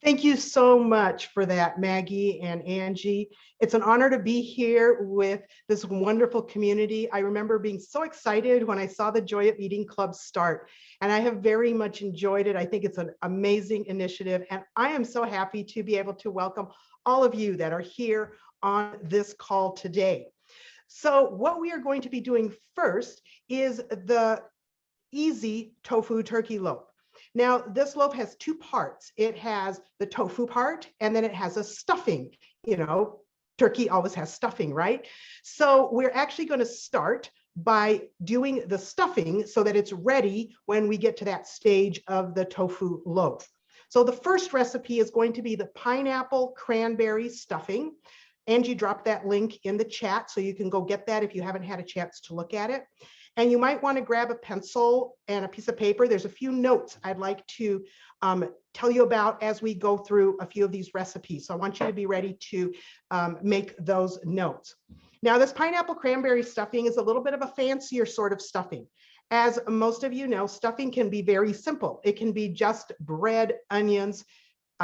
Thank you so much for that, Maggie and Angie. It's an honor to be here with this wonderful community. I remember being so excited when I saw the Joy of Eating Club start, and I have very much enjoyed it. I think it's an amazing initiative, and I am so happy to be able to welcome all of you that are here on this call today. So what we are going to be doing first is the easy tofu turkey loaf. Now, this loaf has two parts. It has the tofu part, and then it has a stuffing. You know, turkey always has stuffing, right? So we're actually going to start by doing the stuffing so that it's ready when we get to that stage of the tofu loaf. So the first recipe is going to be the pineapple cranberry stuffing. Angie dropped that link in the chat, so you can go get that if you haven't had a chance to look at it. And you might want to grab a pencil and a piece of paper. There's a few notes I'd like to tell you about as we go through a few of these recipes. So I want you to be ready to make those notes. Now, this pineapple cranberry stuffing is a little bit of a fancier sort of stuffing. As most of you know, stuffing can be very simple. It can be just bread, onions,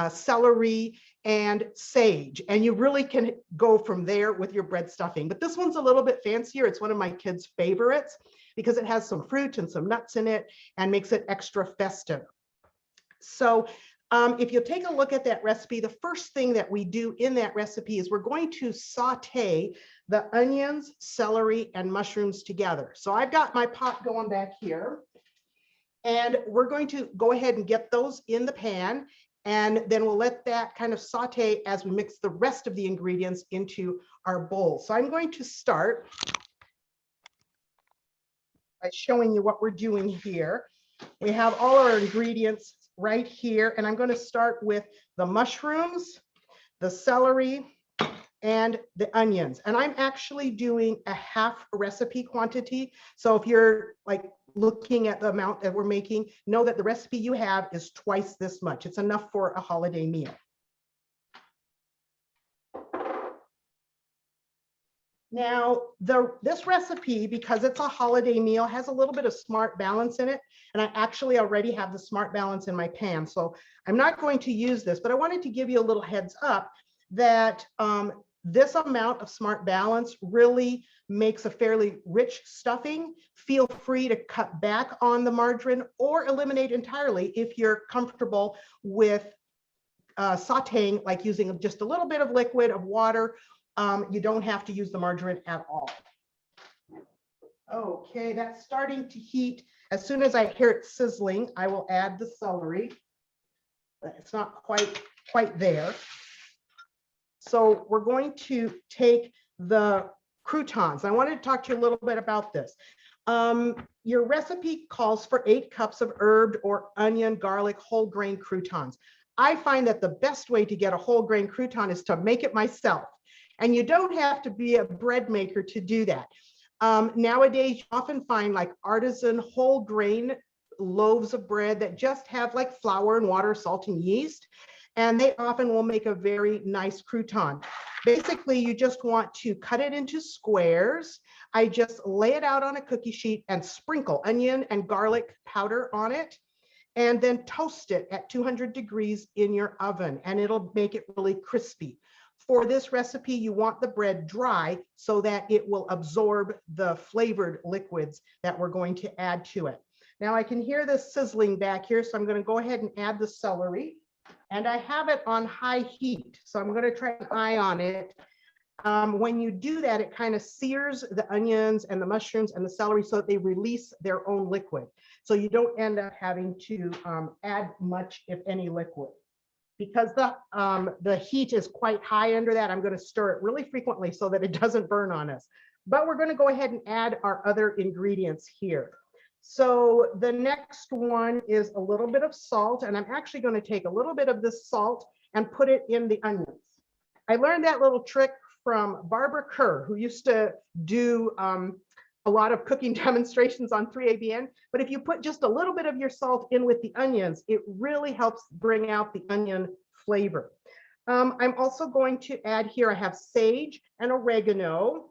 celery, and sage. And you really can go from there with your bread stuffing. But this one's a little bit fancier. It's one of my kids' favorites because it has some fruit and some nuts in it and makes it extra festive. So if you'll take a look at that recipe, the first thing that we do in that recipe is we're going to saute the onions, celery, and mushrooms together. So I've got my pot going back here, and we're going to go ahead and get those in the pan, and then we'll let that kind of saute as we mix the rest of the ingredients into our bowl. So I'm going to start by showing you what we're doing here. We have all our ingredients right here, and I'm going to start with the mushrooms, the celery, and the onions. And I'm actually doing a half recipe quantity. So if you're like looking at the amount that we're making, know that the recipe you have is twice this much. It's enough for a holiday meal. Now, this recipe, because it's a holiday meal, has a little bit of smart balance in it. And I actually already have the smart balance in my pan. So I'm not going to use this, but I wanted to give you a little heads up that this amount of smart balance really makes a fairly rich stuffing. Feel free to cut back on the margarine or eliminate entirely if you're comfortable with sauteing, like using just a little bit of liquid of water. You don't have to use the margarine at all. Okay, that's starting to heat. As soon as I hear it sizzling, I will add the celery. It's not quite there. So we're going to take the croutons. I wanted to talk to you a little bit about this. Your recipe calls for 8 cups of herbed or onion, garlic, whole grain croutons. I find that the best way to get a whole grain crouton is to make it myself. And you don't have to be a bread maker to do that. Nowadays, you often find like artisan whole grain loaves of bread that just have like flour and water, salt and yeast. And they often will make a very nice crouton. Basically, you just want to cut it into squares. I just lay it out on a cookie sheet and sprinkle onion and garlic powder on it, and then toast it at 200 degrees in your oven, and it'll make it really crispy. For this recipe, you want the bread dry so that it will absorb the flavored liquids that we're going to add to it. Now I can hear this sizzling back here, so I'm going to go ahead and add the celery. And I have it on high heat, so I'm going to try an eye on it. When you do that, it kind of sears the onions and the mushrooms and the celery so that they release their own liquid. So you don't end up having to add much, if any, liquid. Because the heat is quite high under that, I'm going to stir it really frequently so that it doesn't burn on us. But we're going to go ahead and add our other ingredients here. So the next one is a little bit of salt, and I'm actually going to take a little bit of this salt and put it in the onions. I learned that little trick from Barbara Kerr, who used to do a lot of cooking demonstrations on 3ABN. But if you put just a little bit of your salt in with the onions, it really helps bring out the onion flavor. I'm also going to add here, I have sage and oregano.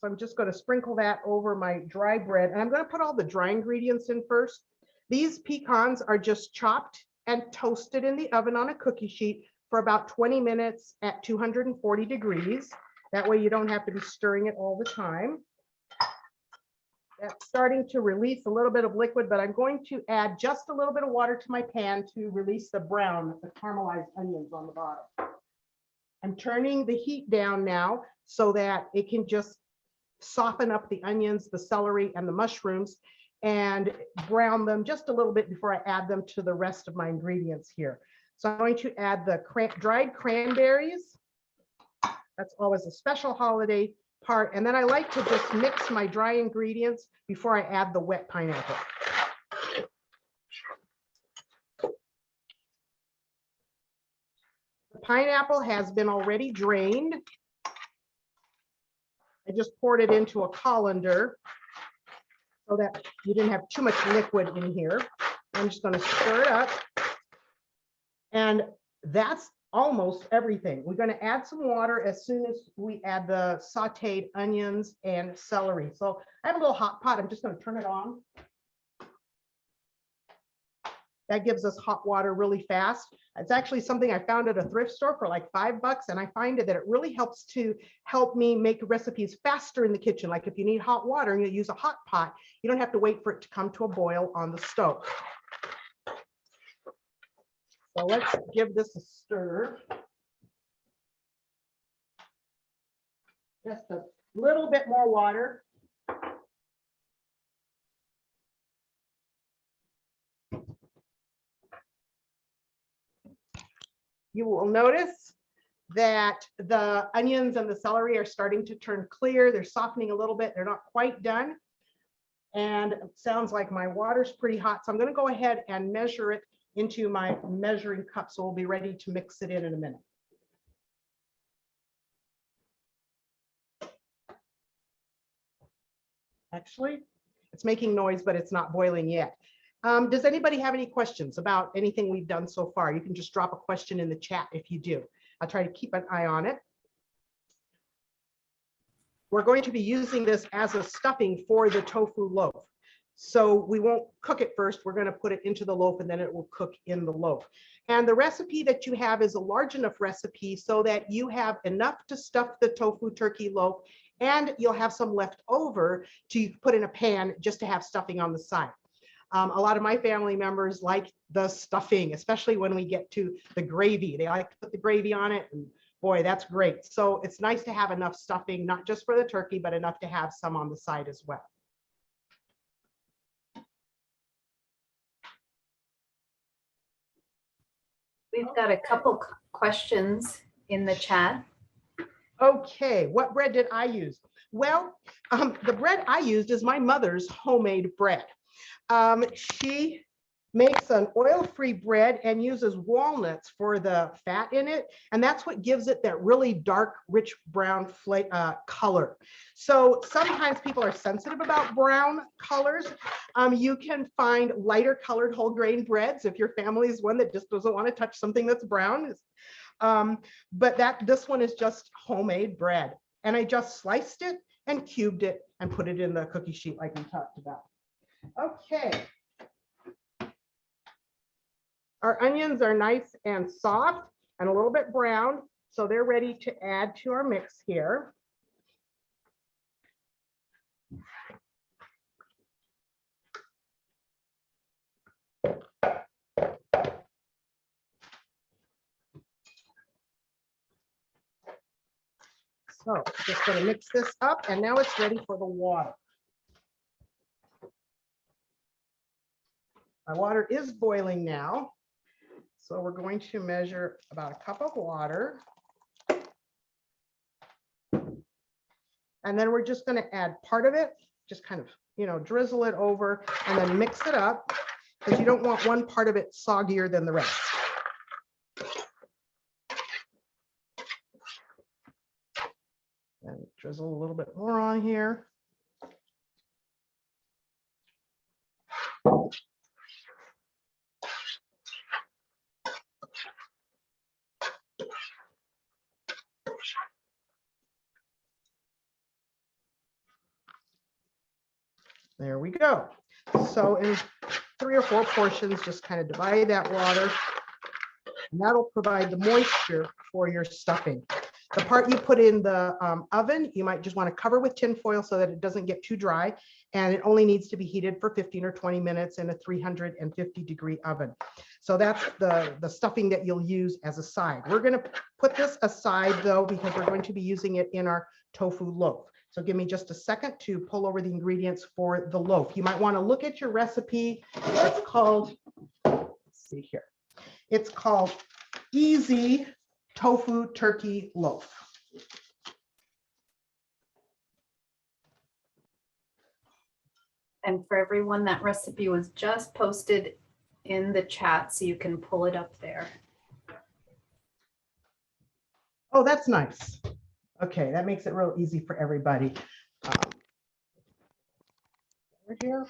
So I'm just going to sprinkle that over my dry bread, and I'm going to put all the dry ingredients in first. These pecans are just chopped and toast it in the oven on a cookie sheet for about 20 minutes at 240 degrees. That way you don't have to be stirring it all the time. That's starting to release a little bit of liquid, but I'm going to add just a little bit of water to my pan to release the brown, the caramelized onions on the bottom. I'm turning the heat down now so that it can just soften up the onions, the celery, and the mushrooms, and brown them just a little bit before I add them to the rest of my ingredients here. So I'm going to add the dried cranberries. That's always a special holiday part. And then I like to just mix my dry ingredients before I add the wet pineapple. The pineapple has been already drained. I just poured it into a colander so that you didn't have too much liquid in here. I'm just going to stir it up. And that's almost everything. We're going to add some water as soon as we add the sauteed onions and celery. So I have a little hot pot. I'm just going to turn it on. That gives us hot water really fast. It's actually something I found at a thrift store for like $5, and I find that it really helps me make recipes faster in the kitchen. Like if you need hot water and you use a hot pot, you don't have to wait for it to come to a boil on the stove. So let's give this a stir. Just a little bit more water. You will notice that the onions and the celery are starting to turn clear. They're softening a little bit. They're not quite done. And it sounds like my water's pretty hot. So I'm going to go ahead and measure it into my measuring cup. So we'll be ready to mix it in a minute. Actually, it's making noise, but it's not boiling yet. Does anybody have any questions about anything we've done so far? You can just drop a question in the chat if you do. I'll try to keep an eye on it. We're going to be using this as a stuffing for the tofu loaf. So we won't cook it first. We're going to put it into the loaf and then it will cook in the loaf. And the recipe that you have is a large enough recipe so that you have enough to stuff the tofu turkey loaf, and you'll have some left over to put in a pan just to have stuffing on the side. A lot of my family members like the stuffing, especially when we get to the gravy. They like to put the gravy on it, and boy, that's great. So it's nice to have enough stuffing, not just for the turkey, but enough to have some on the side as well. We've got a couple questions in the chat. Okay, what bread did I use? Well, the bread I used is my mother's homemade bread. She makes an oil-free bread and uses walnuts for the fat in it. And that's what gives it that really dark, rich brown color. So sometimes people are sensitive about brown colors. You can find lighter colored whole grain breads if your family is one that just doesn't want to touch something that's brown. But this one is just homemade bread. And I just sliced it and cubed it and put it in the cookie sheet like we talked about. Okay. Our onions are nice and soft and a little bit brown, so they're ready to add to our mix here. So just going to mix this up, and now it's ready for the water. My water is boiling now. So we're going to measure about a cup of water. And then we're just going to add part of it, just kind of, drizzle it over and then mix it up, because you don't want one part of it soggier than the rest. And drizzle a little bit more on here. There we go. So 3 or 4 portions, just kind of divide that water. And that'll provide the moisture for your stuffing. The part you put in the oven, you might just want to cover with tin foil so that it doesn't get too dry. And it only needs to be heated for 15 or 20 minutes in a 350-degree oven. So that's the stuffing that you'll use as a side. We're going to put this aside though, because we're going to be using it in our tofu loaf. So give me just a second to pull over the ingredients for the loaf. You might want to look at your recipe. It's called, let's see here. It's called Easy Tofu Turkey Loaf. And for everyone, that recipe was just posted in the chat, so you can pull it up there. Oh, that's nice. Okay, that makes it real easy for everybody. Over here.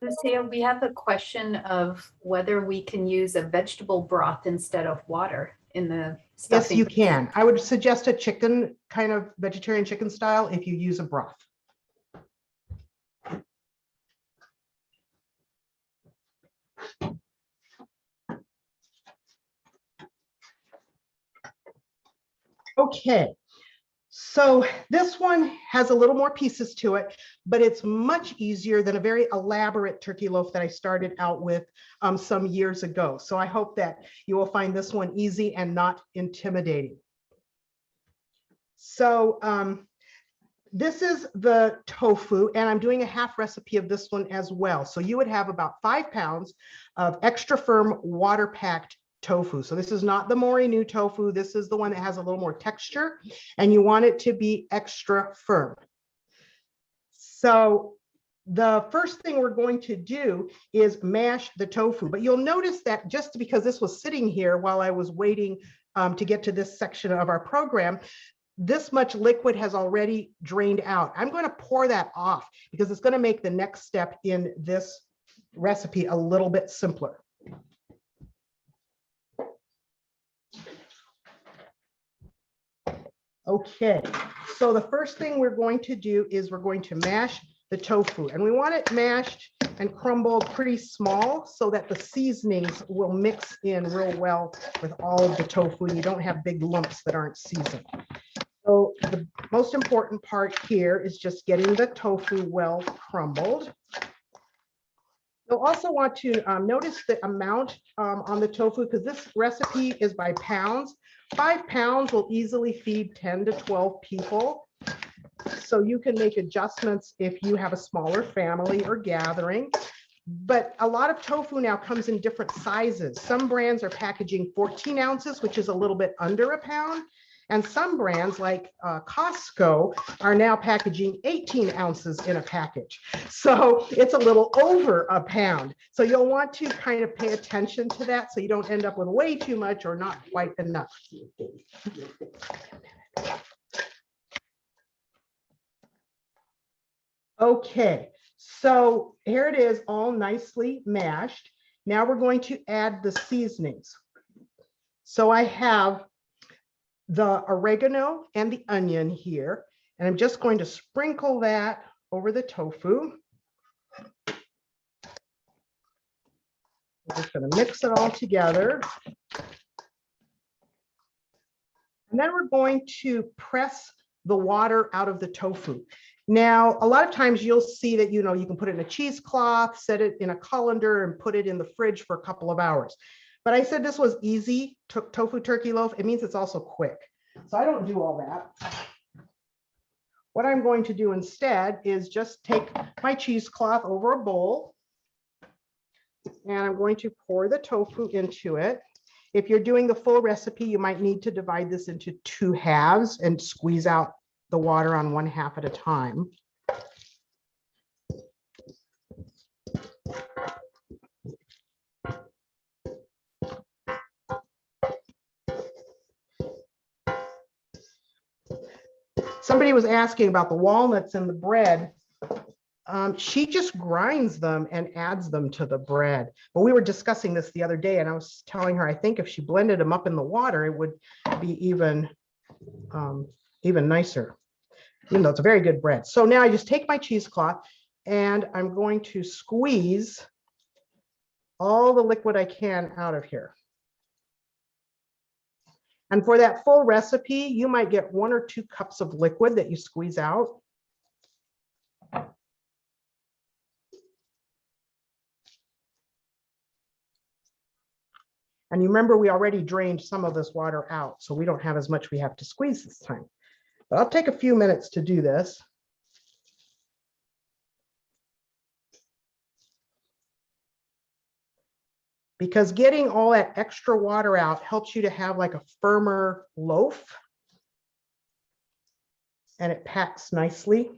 Lucia, we have a question of whether we can use a vegetable broth instead of water in the stuffing. Yes, you can. I would suggest a chicken, kind of vegetarian chicken style, if you use a broth. Okay, so this one has a little more pieces to it, but it's much easier than a very elaborate turkey loaf that I started out with some years ago. So I hope that you will find this one easy and not intimidating. So this is the tofu, and I'm doing a half recipe of this one as well. So you would have about 5 pounds of extra firm water-packed tofu. So this is not the Morinu tofu. This is the one that has a little more texture, and you want it to be extra firm. So the first thing we're going to do is mash the tofu, but you'll notice that just because this was sitting here while I was waiting to get to this section of our program, this much liquid has already drained out. I'm going to pour that off because it's going to make the next step in this recipe a little bit simpler. Okay, so the first thing we're going to do is we're going to mash the tofu, and we want it mashed and crumbled pretty small so that the seasonings will mix in real well with all of the tofu and you don't have big lumps that aren't seasoned. So the most important part here is just getting the tofu well crumbled. You'll also want to notice the amount on the tofu, because this recipe is by pounds. 5 pounds will easily feed 10 to 12 people. So you can make adjustments if you have a smaller family or gathering. But a lot of tofu now comes in different sizes. Some brands are packaging 14 ounces, which is a little bit under a pound. And some brands like Costco are now packaging 18 ounces in a package. So it's a little over a pound. So you'll want to kind of pay attention to that so you don't end up with way too much or not quite enough. Okay, so here it is all nicely mashed. Now we're going to add the seasonings. So I have the oregano and the onion here, and I'm just going to sprinkle that over the tofu. I'm just going to mix it all together. And then we're going to press the water out of the tofu. Now, a lot of times you'll see that, you can put it in a cheesecloth, set it in a colander, and put it in the fridge for a couple of hours. But I said this was easy tofu turkey loaf. It means it's also quick. So I don't do all that. What I'm going to do instead is just take my cheesecloth over a bowl, and I'm going to pour the tofu into it. If you're doing the full recipe, you might need to divide this into 2 halves and squeeze out the water on 1 half at a time. Somebody was asking about the walnuts in the bread. She just grinds them and adds them to the bread. But we were discussing this the other day, and I was telling her, I think if she blended them up in the water, it would be even nicer. even though it's a very good bread. So now I just take my cheesecloth and I'm going to squeeze all the liquid I can out of here. And for that full recipe, you might get 1 or 2 cups of liquid that you squeeze out. And you remember we already drained some of this water out, so we don't have as much we have to squeeze this time. But I'll take a few minutes to do this. Because getting all that extra water out helps you to have like a firmer loaf. And it packs nicely.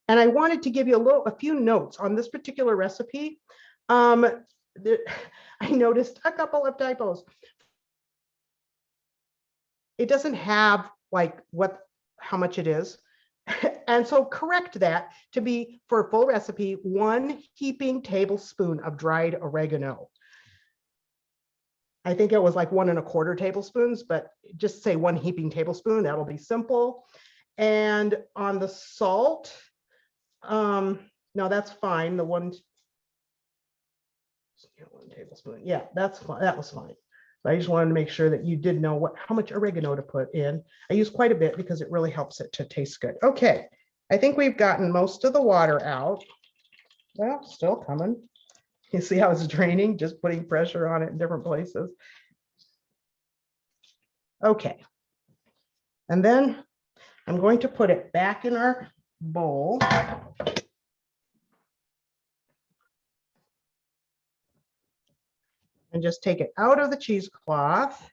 And I wanted to give you a few notes on this particular recipe. I noticed a couple of typos. It doesn't have like how much it is. And so correct that to be, for a full recipe, 1 heaping tablespoon of dried oregano. I think it was like 1 1/4 tablespoons, but just say 1 heaping tablespoon, that'll be simple. And on the salt, no, that's fine. The 1 tablespoon. Yeah, that's fine. That was fine. I just wanted to make sure that you did know how much oregano to put in. I use quite a bit because it really helps it to taste good. Okay, I think we've gotten most of the water out. Well, still coming. You see how it's draining, just putting pressure on it in different places. Okay, and then I'm going to put it back in our bowl. And just take it out of the cheesecloth.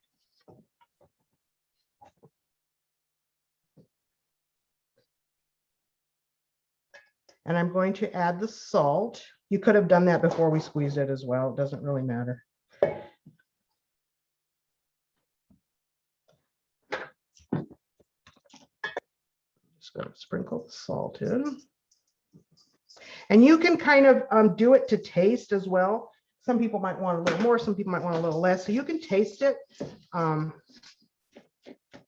And I'm going to add the salt. You could have done that before we squeezed it as well. It doesn't really matter. Just going to sprinkle the salt in. And you can kind of do it to taste as well. Some people might want a little more, some people might want a little less. So you can taste it. One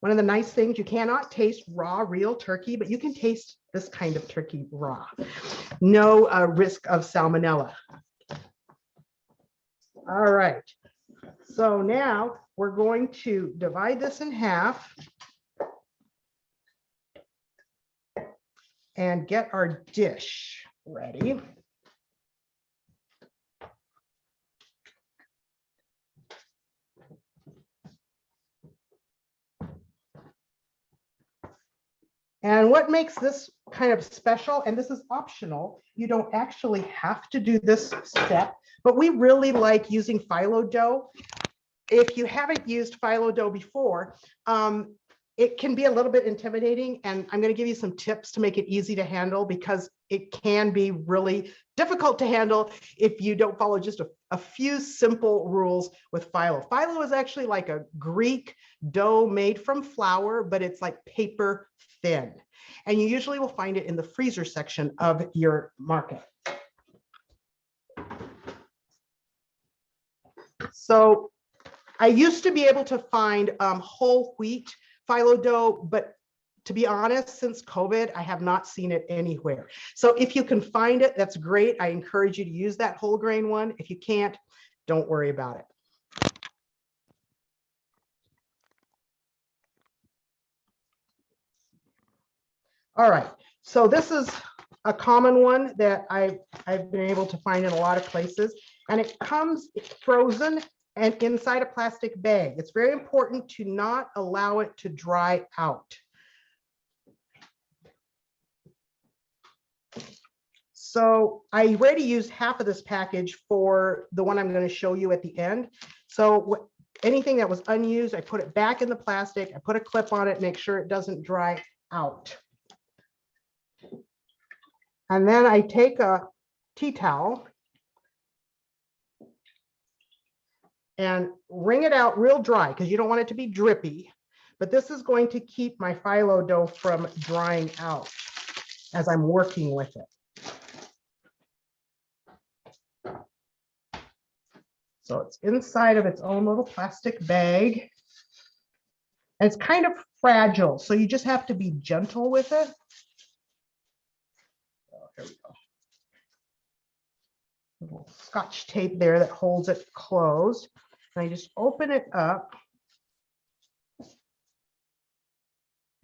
of the nice things, you cannot taste raw, real turkey, but you can taste this kind of turkey raw. No risk of salmonella. All right. So now we're going to divide this in half and get our dish ready. And what makes this kind of special, and this is optional, you don't actually have to do this step, but we really like using phyllo dough. If you haven't used phyllo dough before, it can be a little bit intimidating, and I'm going to give you some tips to make it easy to handle because it can be really difficult to handle if you don't follow just a few simple rules with phyllo. Phyllo is actually like a Greek dough made from flour, but it's like paper thin. And you usually will find it in the freezer section of your market. So I used to be able to find whole wheat phyllo dough, but to be honest, since COVID, I have not seen it anywhere. So if you can find it, that's great. I encourage you to use that whole grain one. If you can't, don't worry about it. All right, so this is a common one that I've been able to find in a lot of places, and it comes frozen and inside a plastic bag. It's very important to not allow it to dry out. So I already used half of this package for the one I'm going to show you at the end. So anything that was unused, I put it back in the plastic. I put a clip on it, make sure it doesn't dry out. And then I take a tea towel and wring it out real dry because you don't want it to be drippy. But this is going to keep my phyllo dough from drying out as I'm working with it. So it's inside of its own little plastic bag. And it's kind of fragile, so you just have to be gentle with it. Oh, here we go. Little Scotch tape there that holds it closed. And I just open it up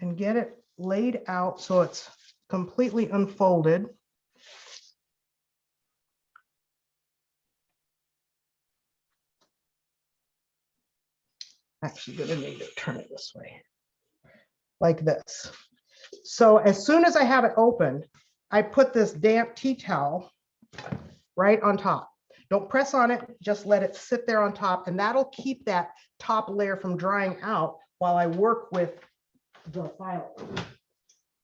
and get it laid out so it's completely unfolded. Actually gonna need to turn it this way, like this. So as soon as I have it open, I put this damp tea towel right on top. Don't press on it, just let it sit there on top, and that'll keep that top layer from drying out while I work with the phyllo.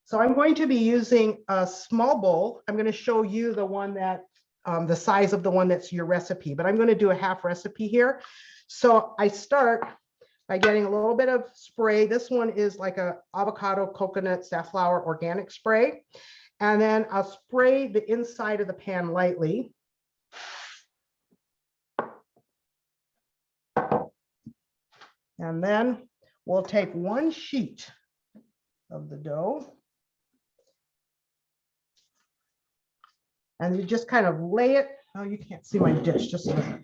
So I'm going to be using a small bowl. I'm going to show you the one that, the size of the one that's your recipe, but I'm going to do a half recipe here. So I start by getting a little bit of spray. This one is like a avocado, coconut, safflower organic spray. And then I'll spray the inside of the pan lightly. And then we'll take one sheet of the dough. And you just kind of lay it. Oh, you can't see my dish, just a minute.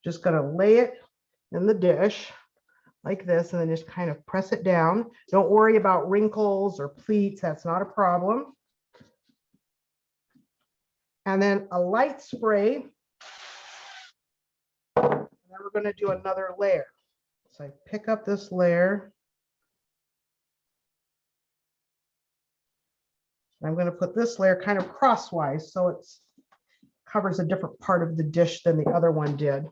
Just gonna lay it in the dish like this, and then just kind of press it down. Don't worry about wrinkles or pleats, that's not a problem. And then a light spray. And then we're gonna do another layer. So I pick up this layer. I'm gonna put this layer kind of crosswise so it covers a different part of the dish than the other one did.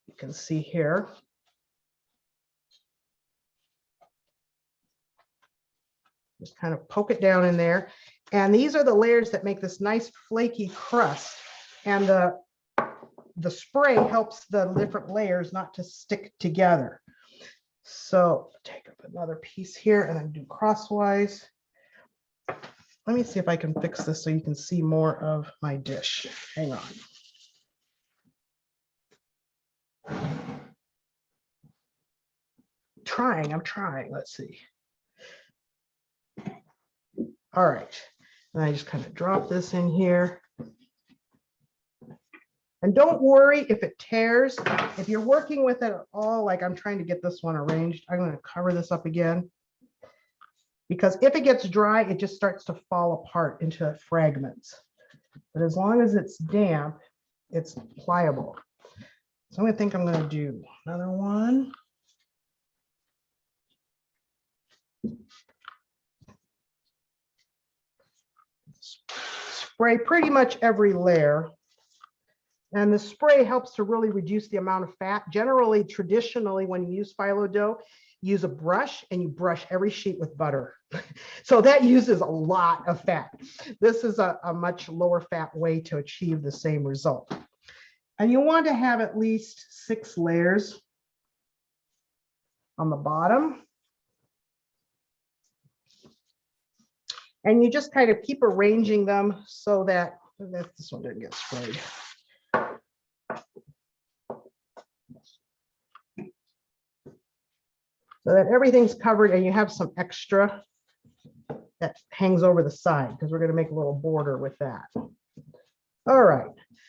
You can see here. Just kind of poke it down in there. And these are the layers that make this nice flaky crust. And the spray helps the different layers not to stick together. So take up another piece here and then do crosswise. Let me see if I can fix this so you can see more of my dish. Hang on. I'm trying, let's see. All right, and I just kind of drop this in here. And don't worry if it tears. If you're working with it at all, like I'm trying to get this one arranged, I'm going to cover this up again. Because if it gets dry, it just starts to fall apart into fragments. But as long as it's damp, it's pliable. So I think I'm going to do another one. Spray pretty much every layer. And the spray helps to really reduce the amount of fat. Generally, traditionally, when you use phyllo dough, use a brush and you brush every sheet with butter. So that uses a lot of fat. This is a much lower fat way to achieve the same result. And you want to have at least 6 layers on the bottom. And you just kind of keep arranging them so that this one didn't get sprayed. So that everything's covered and you have some extra that hangs over the side because we're going to make a little border with that. All right,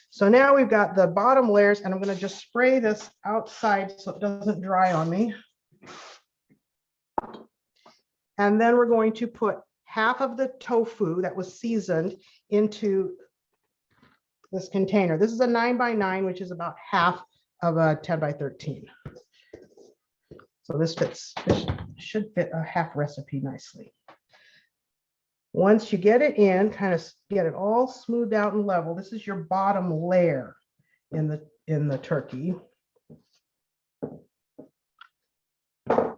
so now we've got the bottom layers and I'm going to just spray this outside so it doesn't dry on me. And then we're going to put half of the tofu that was seasoned into this container. This is a 9x9, which is about half of a 10x13. So this should fit a half recipe nicely. Once you get it in, kind of get it all smoothed out and level, this is your bottom layer in the turkey. And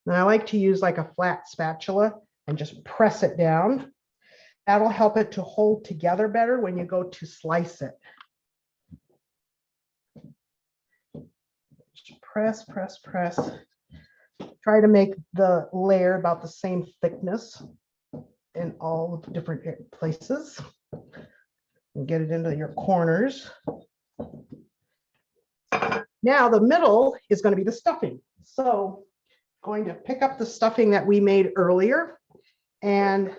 I like to use like a flat spatula and just press it down. That'll help it to hold together better when you go to slice it. Just press, press, press. Try to make the layer about the same thickness in all different places. and get it into your corners. Now the middle is going to be the stuffing. So going to pick up the stuffing that we made earlier and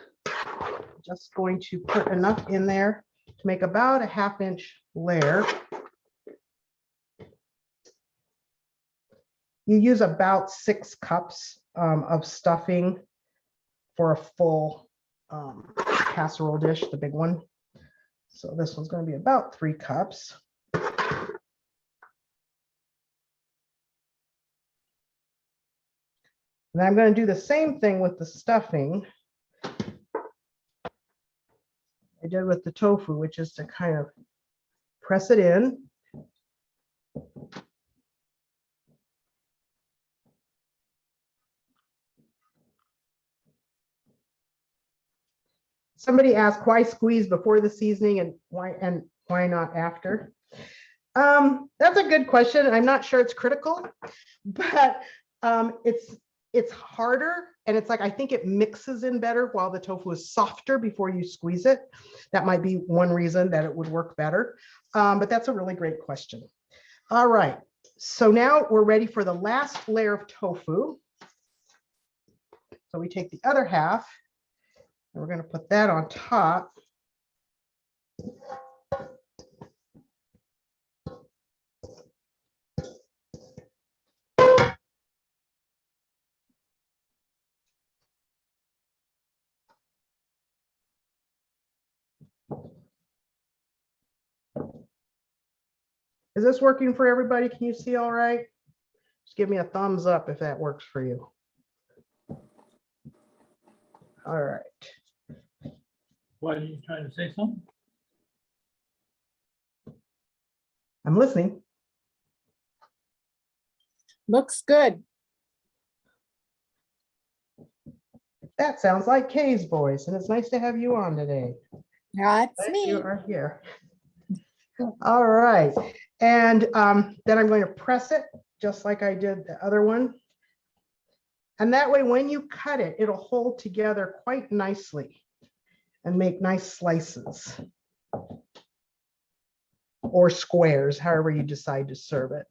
just going to put enough in there to make about a 1/2 inch layer. You use about 6 cups of stuffing for a full casserole dish, the big one. So this one's going to be about 3 cups. And I'm going to do the same thing with the stuffing I did with the tofu, which is to kind of press it in. Somebody asked why squeeze before the seasoning and why not after? That's a good question. I'm not sure it's critical, but it's harder, and it's like I think it mixes in better while the tofu is softer before you squeeze it. That might be one reason that it would work better, but that's a really great question. All right, so now we're ready for the last layer of tofu. So we take the other half, and we're going to put that on top. Is this working for everybody? Can you see all right? Just give me a thumbs up if that works for you. All right. Why are you trying to say something? I'm listening. Looks good. That sounds like Kay's voice, and it's nice to have you on today. That's Glad me. you are here. All right. And then I'm going to press it just like I did the other one. And that way, when you cut it, it'll hold together quite nicely and make nice slices or squares, however you decide to serve it.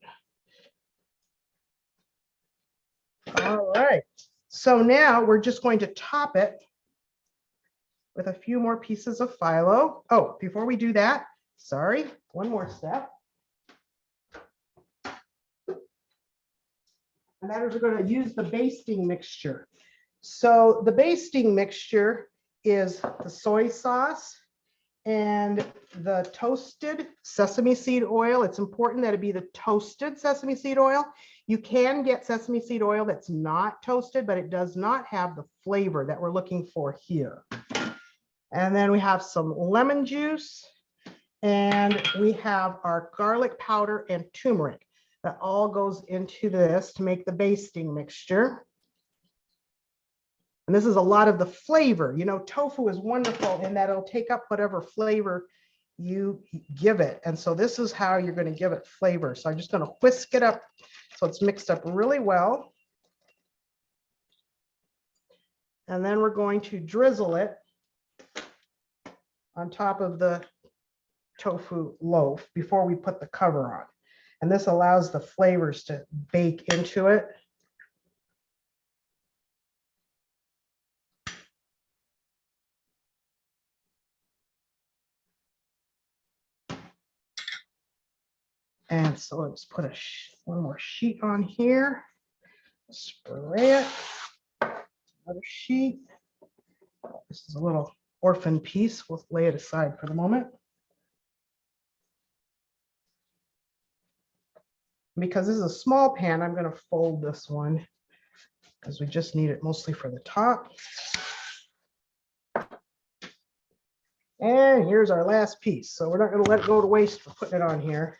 All right. So now we're just going to top it with a few more pieces of phyllo. Oh, before we do that, sorry, one more step. And that is we're going to use the basting mixture. So the basting mixture is the soy sauce and the toasted sesame seed oil. It's important that it be the toasted sesame seed oil. You can get sesame seed oil that's not toasted, but it does not have the flavor that we're looking for here. And then we have some lemon juice, and we have our garlic powder and turmeric. That all goes into this to make the basting mixture. And this is a lot of the flavor. You know, tofu is wonderful in that it'll take up whatever flavor you give it. And so this is how you're going to give it flavor. So I'm just going to whisk it up so it's mixed up really well. And then we're going to drizzle it on top of the tofu loaf before we put the cover on. And this allows the flavors to bake into it. And so let's put one more sheet on here. Spray it. Another sheet. This is a little orphan piece. We'll lay it aside for the moment. Because this is a small pan, I'm going to fold this one because we just need it mostly for the top. And here's our last piece. So we're not going to let it go to waste for putting it on here.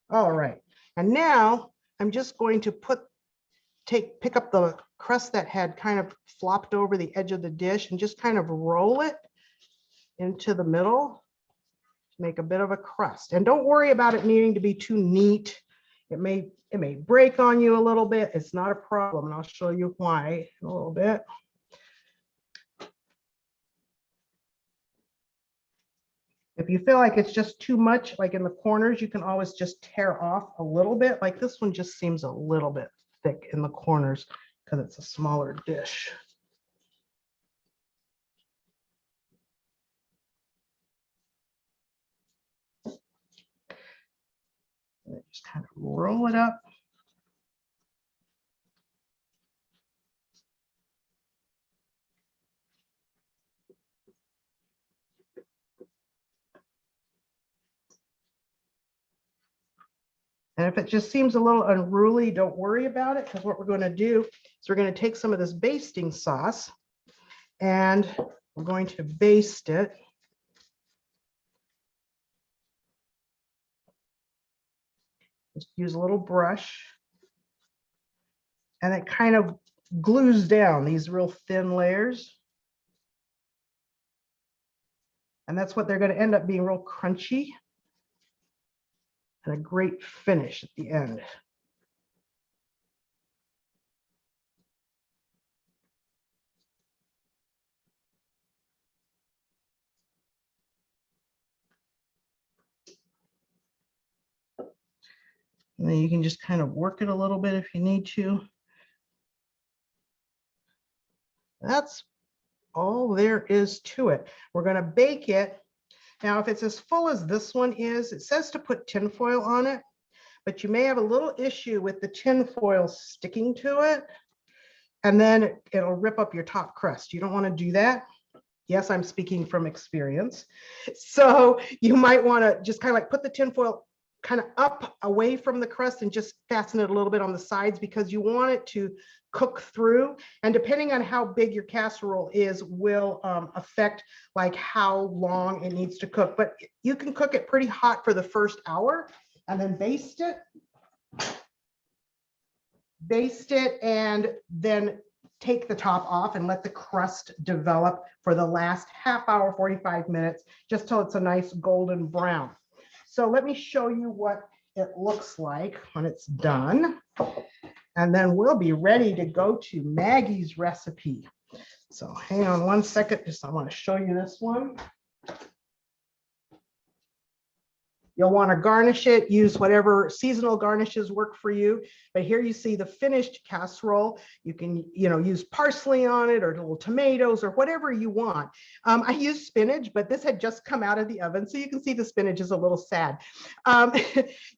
All right. And now I'm just going to pick up the crust that had kind of flopped over the edge of the dish and just kind of roll it into the middle. make a bit of a crust. And don't worry about it needing to be too neat. It may break on you a little bit. It's not a problem, and I'll show you why in a little bit. If you feel like it's just too much, like in the corners, you can always just tear off a little bit. Like this one just seems a little bit thick in the corners because it's a smaller dish. And just kind of roll it up. And if it just seems a little unruly, don't worry about it, because what we're going to do is we're going to take some of this basting sauce and we're going to baste it. Just use a little brush. And it kind of glues down these real thin layers. And that's what they're going to end up being, real crunchy. And a great finish at the end. And then you can just kind of work it a little bit if you need to. That's all there is to it. We're going to bake it. Now, if it's as full as this one is, it says to put tin foil on it, but you may have a little issue with the tin foil sticking to it, and then it'll rip up your top crust. You don't want to do that. Yes, I'm speaking from experience. So you might want to just kind of like put the tin foil kind of up away from the crust and just fasten it a little bit on the sides, because you want it to cook through. And depending on how big your casserole is will affect like how long it needs to cook. But you can cook it pretty hot for the first hour and then baste it. Baste it and then take the top off and let the crust develop for the last half hour, 45 minutes, just till it's a nice golden brown. So let me show you what it looks like when it's done. And then we'll be ready to go to Maggie's recipe. So hang on one second, just I want to show you this one. You'll want to garnish it, use whatever seasonal garnishes work for you. But here you see the finished casserole. You can, use parsley on it or little tomatoes or whatever you want. I use spinach, but this had just come out of the oven, so you can see the spinach is a little sad.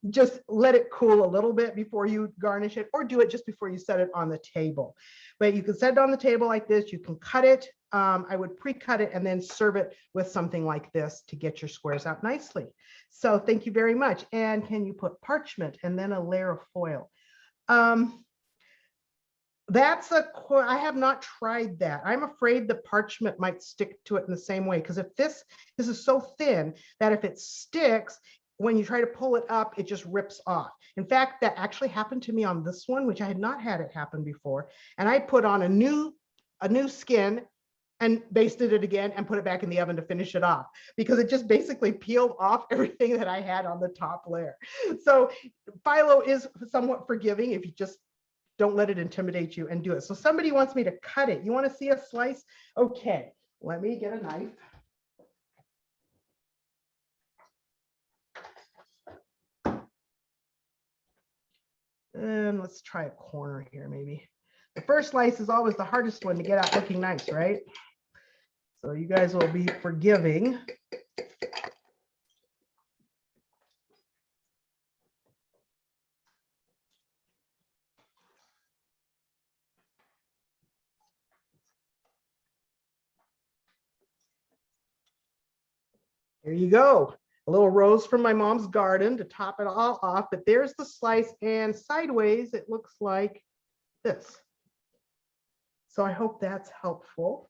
Just let it cool a little bit before you garnish it, or do it just before you set it on the table. But you can set it on the table like this. You can cut it. I would pre-cut it and then serve it with something like this to get your squares out nicely. So thank you very much. And can you put parchment and then a layer of foil? I have not tried that. I'm afraid the parchment might stick to it in the same way, because if this is so thin that if it sticks, when you try to pull it up, it just rips off. In fact, that actually happened to me on this one, which I had not had it happen before. And I put on a new skin and basted it again and put it back in the oven to finish it off, because it just basically peeled off everything that I had on the top layer. So phyllo is somewhat forgiving if you just don't let it intimidate you and do it. So somebody wants me to cut it. You want to see a slice? Okay, let me get a knife. And let's try a corner here, maybe. The first slice is always the hardest one to get out looking nice, right? So you guys will be forgiving. Here you go. A little rose from my mom's garden to top it all off, but there's the slice, and sideways it looks like this. So I hope that's helpful.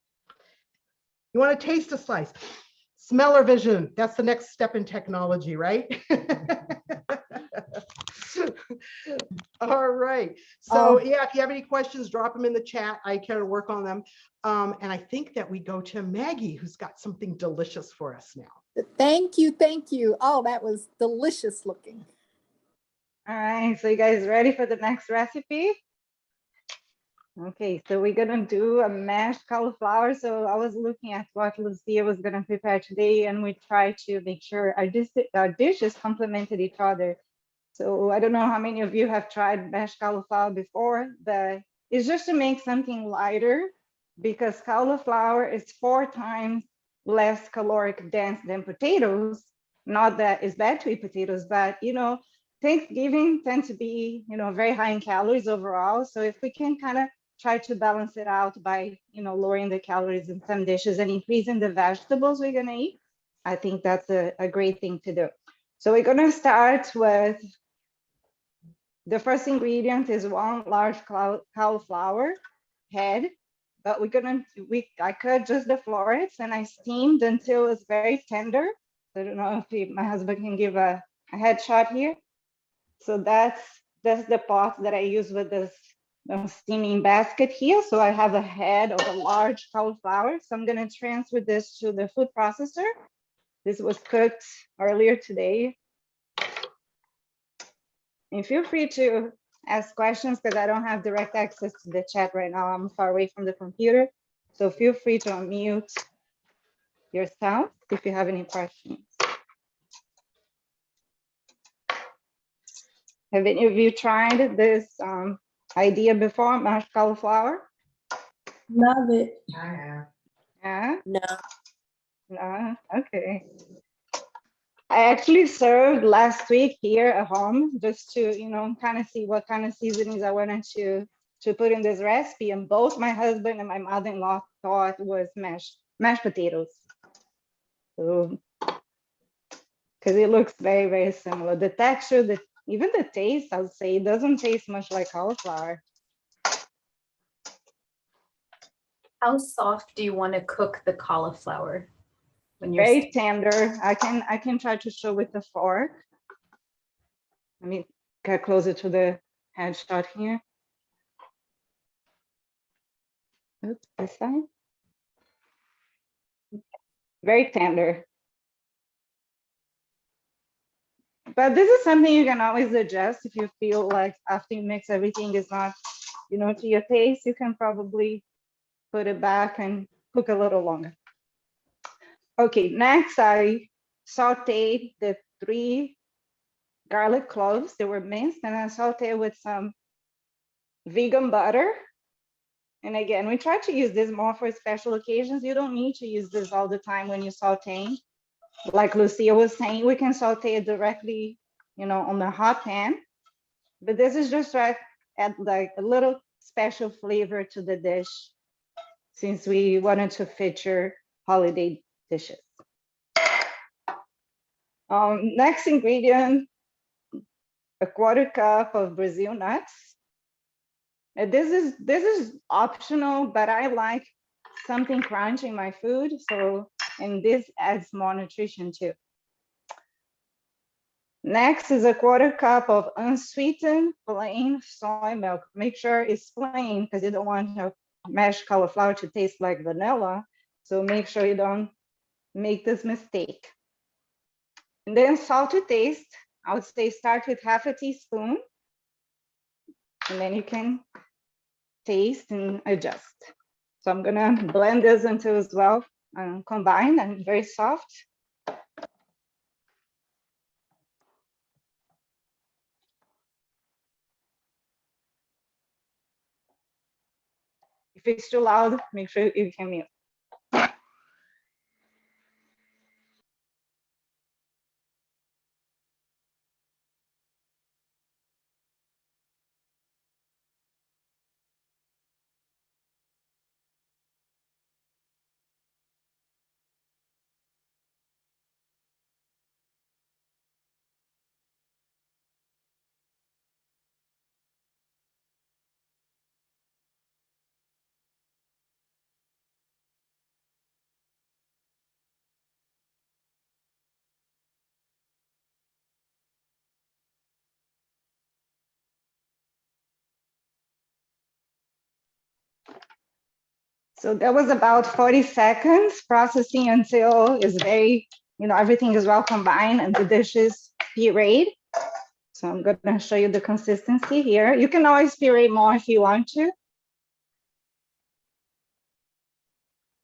You want to taste a slice. Smell-o-vision, that's the next step in technology, right? All right. So yeah, if you have any questions, drop them in the chat. I can work on them. And I think that we go to Maggie, who's got something delicious for us now. Thank you, thank you. Oh, that was delicious looking. All right, so you guys ready for the next recipe? Okay, so we're gonna do a mashed cauliflower. So I was looking at what Lucia was gonna prepare today, and we tried to make sure our dishes complemented each other. So I don't know how many of you have tried mashed cauliflower before, but it's just to make something lighter because cauliflower is 4 times less caloric dense than potatoes. Not that it's bad to eat potatoes, but Thanksgiving tends to be, very high in calories overall. So if we can kind of try to balance it out by, lowering the calories in some dishes and increasing the vegetables we're gonna eat, I think that's a great thing to do. So we're gonna start with the first ingredient is 1 large cauliflower head, but I cut just the florets and I steamed until it's very tender. I don't know if my husband can give a headshot here. So that's the pot that I use with this steaming basket here. So I have a head of a large cauliflower. So I'm gonna transfer this to the food processor. This was cooked earlier today. And feel free to ask questions because I don't have direct access to the chat right now. I'm far away from the computer. So feel free to unmute yourself if you have any questions. Have any of you tried this idea before, mashed cauliflower? Love it. Yeah? No. No? Okay. I actually served last week here at home just to, kind of see what kind of seasonings I wanted to put in this recipe. And both my husband and my mother-in-law thought it was mashed potatoes. So, because it looks very, very similar. The texture, even the taste, I would say, it doesn't taste much like cauliflower. How soft do you want to cook the cauliflower when you're Very tender. I can try to show with the fork. Let me get closer to the headshot here. Oops, this side. Very tender. But this is something you can always adjust if you feel like after you mix everything is not, to your taste, you can probably put it back and cook a little longer. Okay, next I sauteed the 3 garlic cloves. They were minced and I sauteed with some vegan butter. And again, we try to use this more for special occasions. You don't need to use this all the time when you're sauteing. Like Lucia was saying, we can saute it directly, on the hot pan. But this is just to add like a little special flavor to the dish since we wanted to feature holiday dishes. Next ingredient, a 1/4 cup of Brazil nuts. This is optional, but I like something crunchy in my food. And this adds more nutrition too. Next is a 1/4 cup of unsweetened plain soy milk. Make sure it's plain because you don't want your mashed cauliflower to taste like vanilla. So make sure you don't make this mistake. And then salt to taste. I would say start with 1/2 teaspoon. And then you can taste and adjust. So I'm gonna blend this until it's well combined and very soft. If it's too loud, make sure you can mute. So that was about 40 seconds processing until it's very everything is well combined and the dish is pureed. So I'm gonna show you the consistency here. You can always puree more if you want to.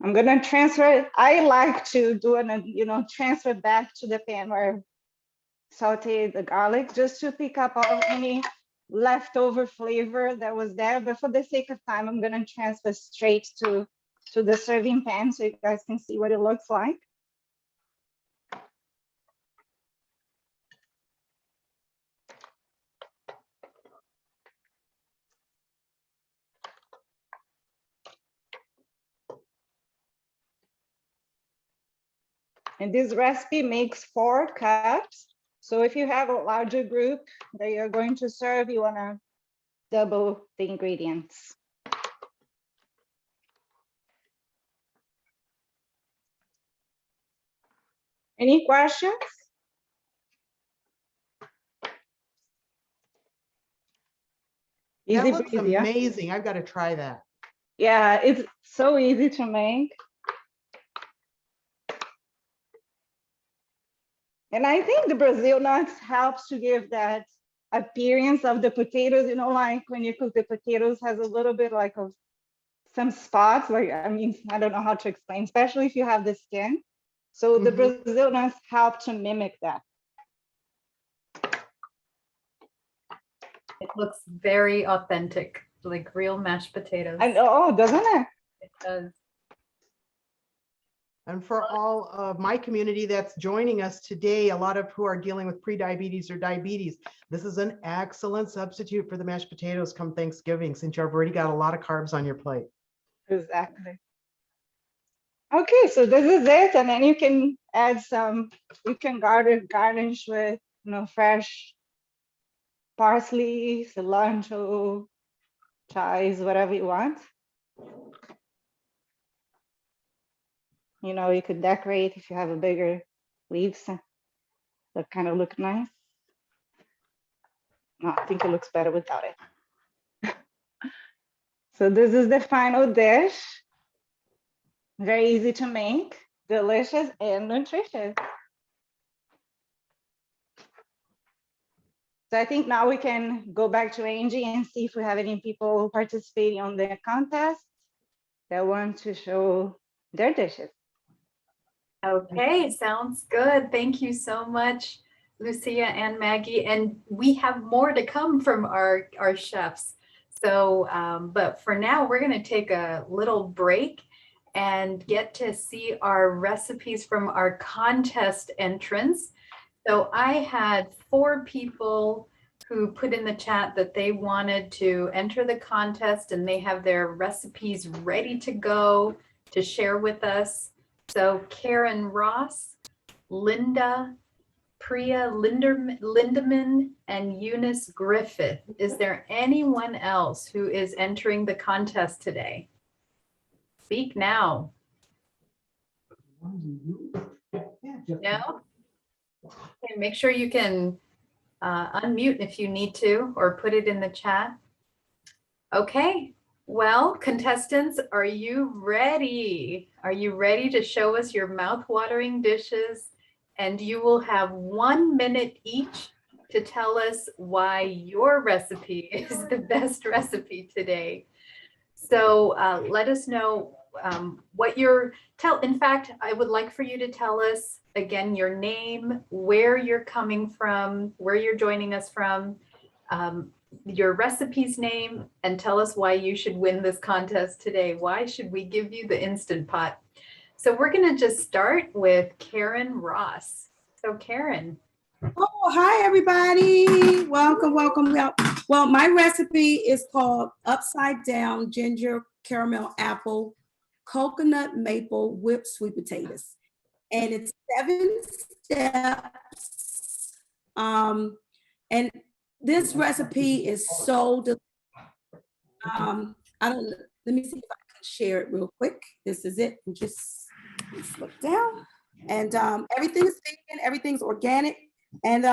I'm gonna transfer it. I like to do it, transfer back to the pan where I sauteed the garlic just to pick up all any leftover flavor that was there. But for the sake of time, I'm gonna transfer straight to the serving pan so you guys can see what it looks like. And this recipe makes 4 cups. So if you have a larger group that you're going to serve, you wanna double the ingredients. Any questions? That Easy looks breezy, yeah? amazing. I've got to try that. Yeah, it's so easy to make. And I think the Brazil nuts helps to give that appearance of the potatoes, like when you cook the potatoes has a little bit like of some spots, like, I don't know how to explain, especially if you have the skin. So the Brazil nuts help to mimic that. It looks very authentic, like real mashed potatoes. I know, doesn't it? It does. And for all of my community that's joining us today, a lot of who are dealing with prediabetes or diabetes, this is an excellent substitute for the mashed potatoes come Thanksgiving, since you've already got a lot of carbs on your plate. Exactly. Okay, so this is it. And then you can add you can garnish with, fresh parsley, cilantro, chives, whatever you want. You could decorate if you have a bigger leaves that kind of look nice. No, I think it looks better without it. So this is the final dish. Very easy to make, delicious and nutritious. So I think now we can go back to Angie and see if we have any people participating on the contest that want to show their dishes. Okay, sounds good. Thank you so much, Lucia and Maggie. And we have more to come from our chefs. So, but for now, we're going to take a little break and get to see our recipes from our contest entrants. So I had 4 people who put in the chat that they wanted to enter the contest and they have their recipes ready to go to share with us. So Karen Ross, Linda, Priya Lindeman, and Eunice Griffith. Is there anyone else who is entering the contest today? Speak now. No? Okay, make sure you can unmute if you need to, or put it in the chat. Okay. Well, contestants, are you ready? Are you ready to show us your mouth-watering dishes? And you will have 1 minute each to tell us why your recipe is the best recipe today. So let us know what in fact, I would like for you to tell us again your name, where you're coming from, where you're joining us from, your recipe's name, and tell us why you should win this contest today. Why should we give you the Instant Pot? So we're going to just start with Karen Ross. So Karen. Oh, hi, everybody. Welcome, welcome. Well, my recipe is called Upside Down Ginger Caramel Apple Coconut Maple Whipped Sweet Potatoes. And it's 7 steps. And this recipe is so delicious. Let me see if I can share it real quick. This is it. Just look down. And everything's vegan, everything's organic, and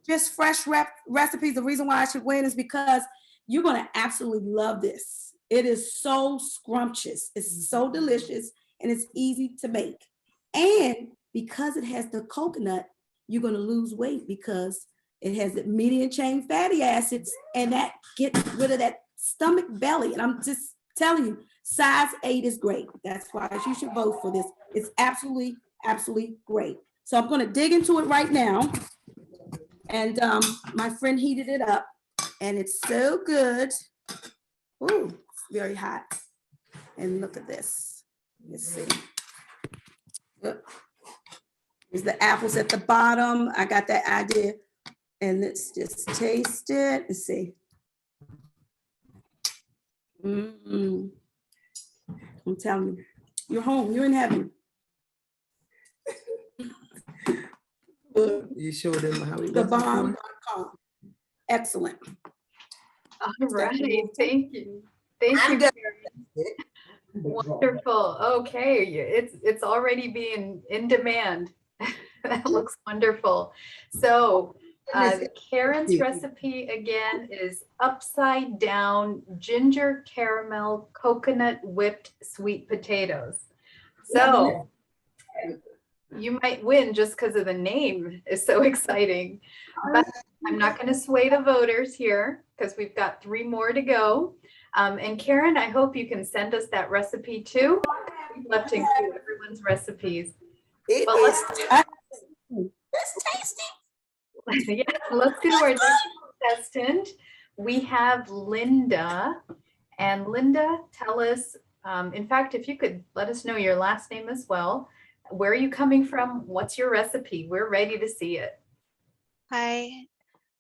just fresh recipes. The reason why I should win is because you're gonna absolutely love this. It is so scrumptious. It's so delicious, and it's easy to make. And because it has the coconut, you're going to lose weight because it has the medium chain fatty acids, and that gets rid of that stomach belly. And I'm just telling you, size 8 is great. That's why you should vote for this. It's absolutely, absolutely great. So I'm going to dig into it right now. And my friend heated it up, and it's so good. Ooh, it's very hot. And look at this. Let's see. Look. There's the apples at the bottom. I got that idea. And let's just taste it. Let's see. I'm telling you, you're home. You're in heaven. You showed them how it The was before? bomb.com. Excellent. All right, thank you. Thank I'm you. good. Karen. Wonderful. Okay, it's already being in demand. That looks wonderful. So Karen's recipe again is upside down ginger caramel coconut whipped sweet potatoes. So you might win just because of the name is so exciting, but I'm not going to sway the voters here because we've got 3 more to go. And Karen, I hope you can send us that recipe too. We'd love to include everyone's recipes. It But It's tasty. yeah, let's go to our next contestant. We have Linda. And Linda, tell us, in fact, if you could let us know your last name as well. Where are you coming from? What's your recipe? We're ready to see it. Hi,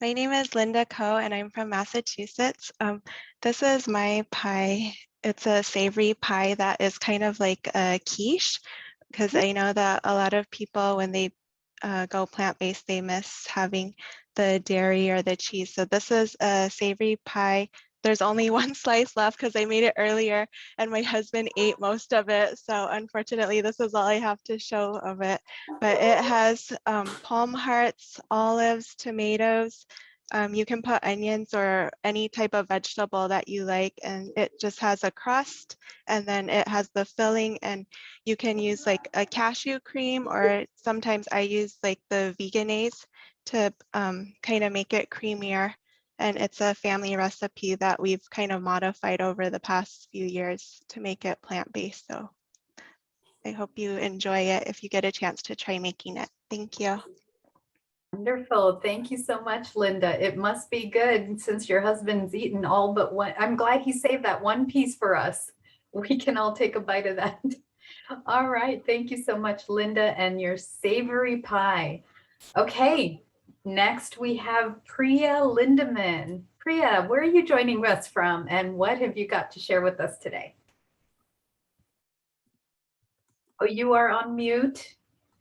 my name is Linda Coe and I'm from Massachusetts. This is my pie. It's a savory pie that is kind of like a quiche, because I know that a lot of people, when they go plant-based, they miss having the dairy or the cheese. So this is a savory pie. There's only 1 slice left because I made it earlier and my husband ate most of it. So unfortunately, this is all I have to show of it. But it has palm hearts, olives, tomatoes. You can put onions or any type of vegetable that you like, and it just has a crust, and then it has the filling, and you can use like a cashew cream, or sometimes I use like the Vegenaise to kind of make it creamier. And it's a family recipe that we've kind of modified over the past few years to make it plant-based. So I hope you enjoy it if you get a chance to try making it. Thank you. Wonderful. Thank you so much, Linda. It must be good since your husband's eaten all but one. I'm glad he saved that 1 piece for us. We can all take a bite of that. All right. Thank you so much, Linda, and your savory pie. Okay. Next, we have Priya Lindemann. Priya, where are you joining us from, and what have you got to share with us today? Oh, you are on mute.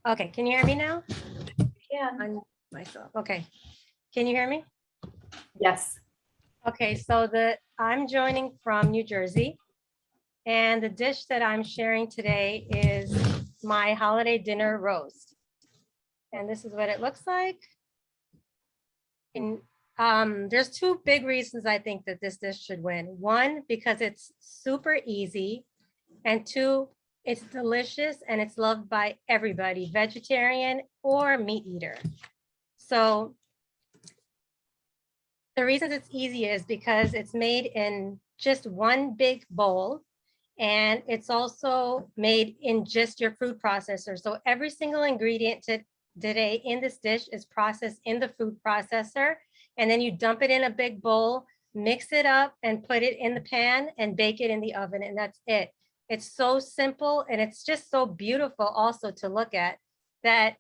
Okay, can you hear me now? Yeah. On myself. Okay. Can you hear me? Yes. Okay, so I'm joining from New Jersey, and the dish that I'm sharing today is my holiday dinner roast. And this is what it looks like. And there's 2 big reasons I think that this dish should win. 1, because it's super easy, and 2, it's delicious and it's loved by everybody, vegetarian or meat eater. So the reason it's easy is because it's made in just 1 big bowl, and it's also made in just your food processor. So every single ingredient today in this dish is processed in the food processor, and then you dump it in a big bowl, mix it up and put it in the pan and bake it in the oven, and that's it. It's so simple, and it's just so beautiful also to look at, that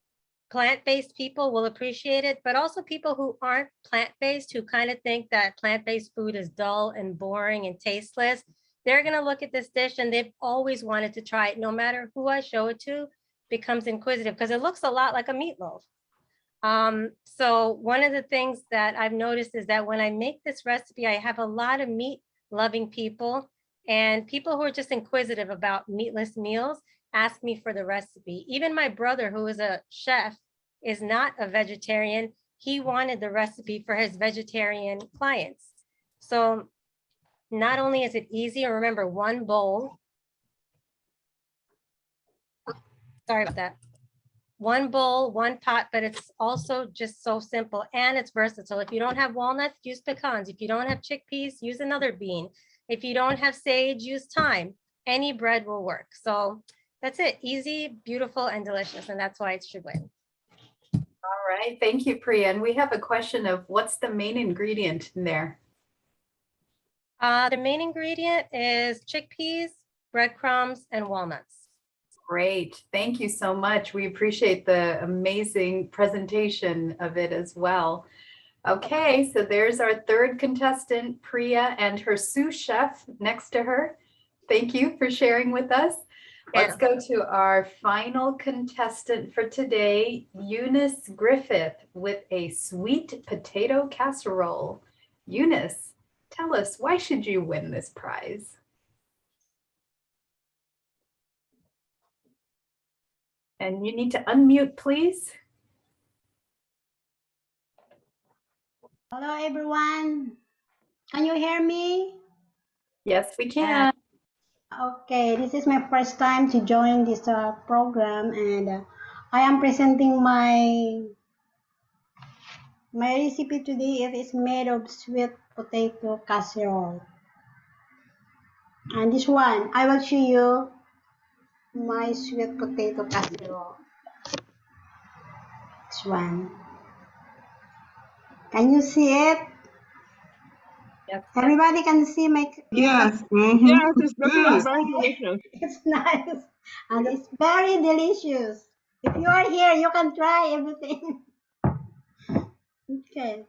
plant-based people will appreciate it, but also people who aren't plant-based, who kind of think that plant-based food is dull and boring and tasteless, they're gonna look at this dish and they've always wanted to try it. No matter who I show it to becomes inquisitive because it looks a lot like a meatloaf. So one of the things that I've noticed is that when I make this recipe, I have a lot of meat-loving people and people who are just inquisitive about meatless meals ask me for the recipe. Even my brother, who is a chef, is not a vegetarian. He wanted the recipe for his vegetarian clients. So not only is it easy, remember 1 bowl. Sorry about that. one bowl, one pot, but it's also just so simple and it's versatile. If you don't have walnuts, use pecans. If you don't have chickpeas, use another bean. If you don't have sage, use thyme. Any bread will work. So that's it. Easy, beautiful, and delicious. And that's why it should win. All right, thank you, Priya. And we have a question of what's the main ingredient in there? The main ingredient is chickpeas, breadcrumbs, and walnuts. Great, thank you so much. We appreciate the amazing presentation of it as well. Okay, so there's our third contestant, Priya, and her sous chef next to her. Thank you for sharing with us. Let's go to our final contestant for today, Eunice Griffith, with a sweet potato casserole. Eunice, tell us, why should you win this prize? And you need to unmute, please. Hello, everyone. Can you hear me? Yes, we can. Okay, this is my first time to join this program, and I am presenting my recipe today. It is made of sweet potato casserole. And this one, I will show you my sweet potato casserole. This one. Can you see it? Yes. Everybody can see my. Yes. Yes, it's looking Good. very delicious. It's nice and it's very delicious. If you are here, you can try everything. Okay.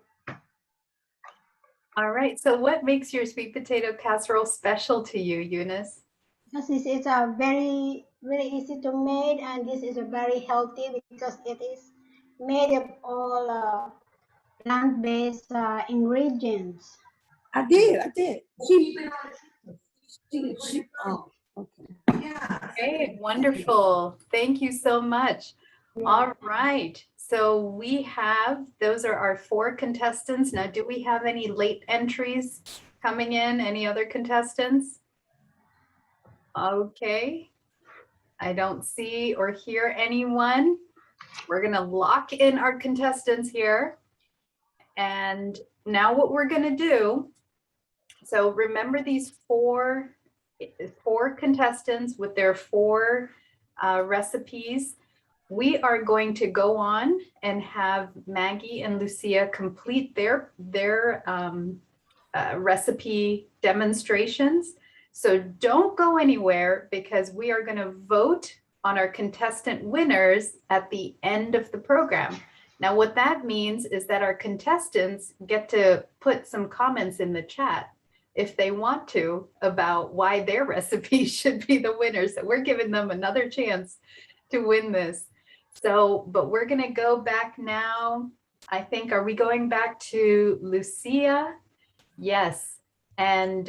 All right, so what makes your sweet potato casserole special to you, Eunice? Because this is a very easy to make, and this is a very healthy because it is made of all plant-based ingredients. I did. Oh, okay. Okay, wonderful. Thank you so much. All right, so we have, those are our 4 contestants. Now, do we have any late entries coming in? Any other contestants? Okay, I don't see or hear anyone. We're gonna lock in our contestants here. And now what we're gonna do, so remember these four contestants with their 4 recipes. We are going to go on and have Maggie and Lucia complete their recipe demonstrations. So don't go anywhere because we are going to vote on our contestant winners at the end of the program. Now, what that means is that our contestants get to put some comments in the chat if they want to about why their recipe should be the winner. So we're giving them another chance to win this. So, but we're going to go back now. I think, are we going back to Lucia? Yes. And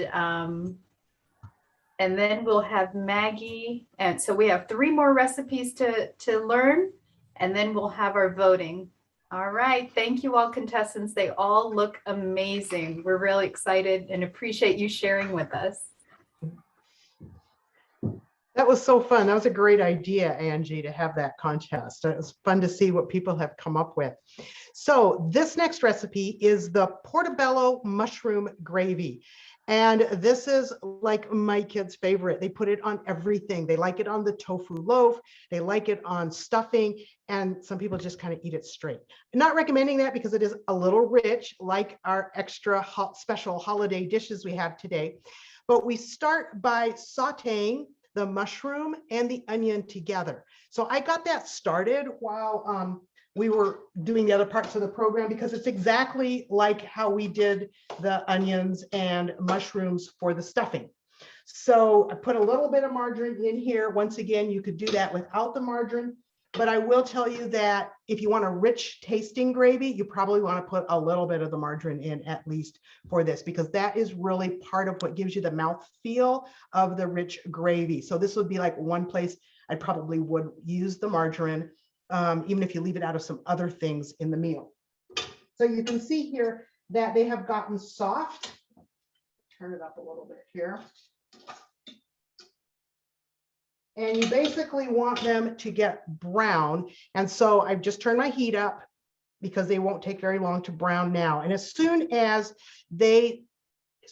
then we'll have Maggie. And so we have 3 more recipes to learn, and then we'll have our voting. All right. Thank you all contestants. They all look amazing. We're really excited and appreciate you sharing with us. That was so fun. That was a great idea, Angie, to have that contest. It was fun to see what people have come up with. So this next recipe is the Portobello mushroom gravy. And this is like my kids' favorite. They put it on everything. They like it on the tofu loaf. They like it on stuffing. And some people just kind of eat it straight. I'm not recommending that because it is a little rich, like our extra special holiday dishes we have today. But we start by sauteing the mushroom and the onion together. So I got that started while we were doing the other parts of the program because it's exactly like how we did the onions and mushrooms for the stuffing. So I put a little bit of margarine in here. Once again, you could do that without the margarine, but I will tell you that if you want a rich tasting gravy, you probably want to put a little bit of the margarine in at least for this, because that is really part of what gives you the mouth feel of the rich gravy. So this would be like one place I probably would use the margarine, even if you leave it out of some other things in the meal. So you can see here that they have gotten soft. Turn it up a little bit here. And you basically want them to get brown. And so I've just turned my heat up because they won't take very long to brown now. And as soon as they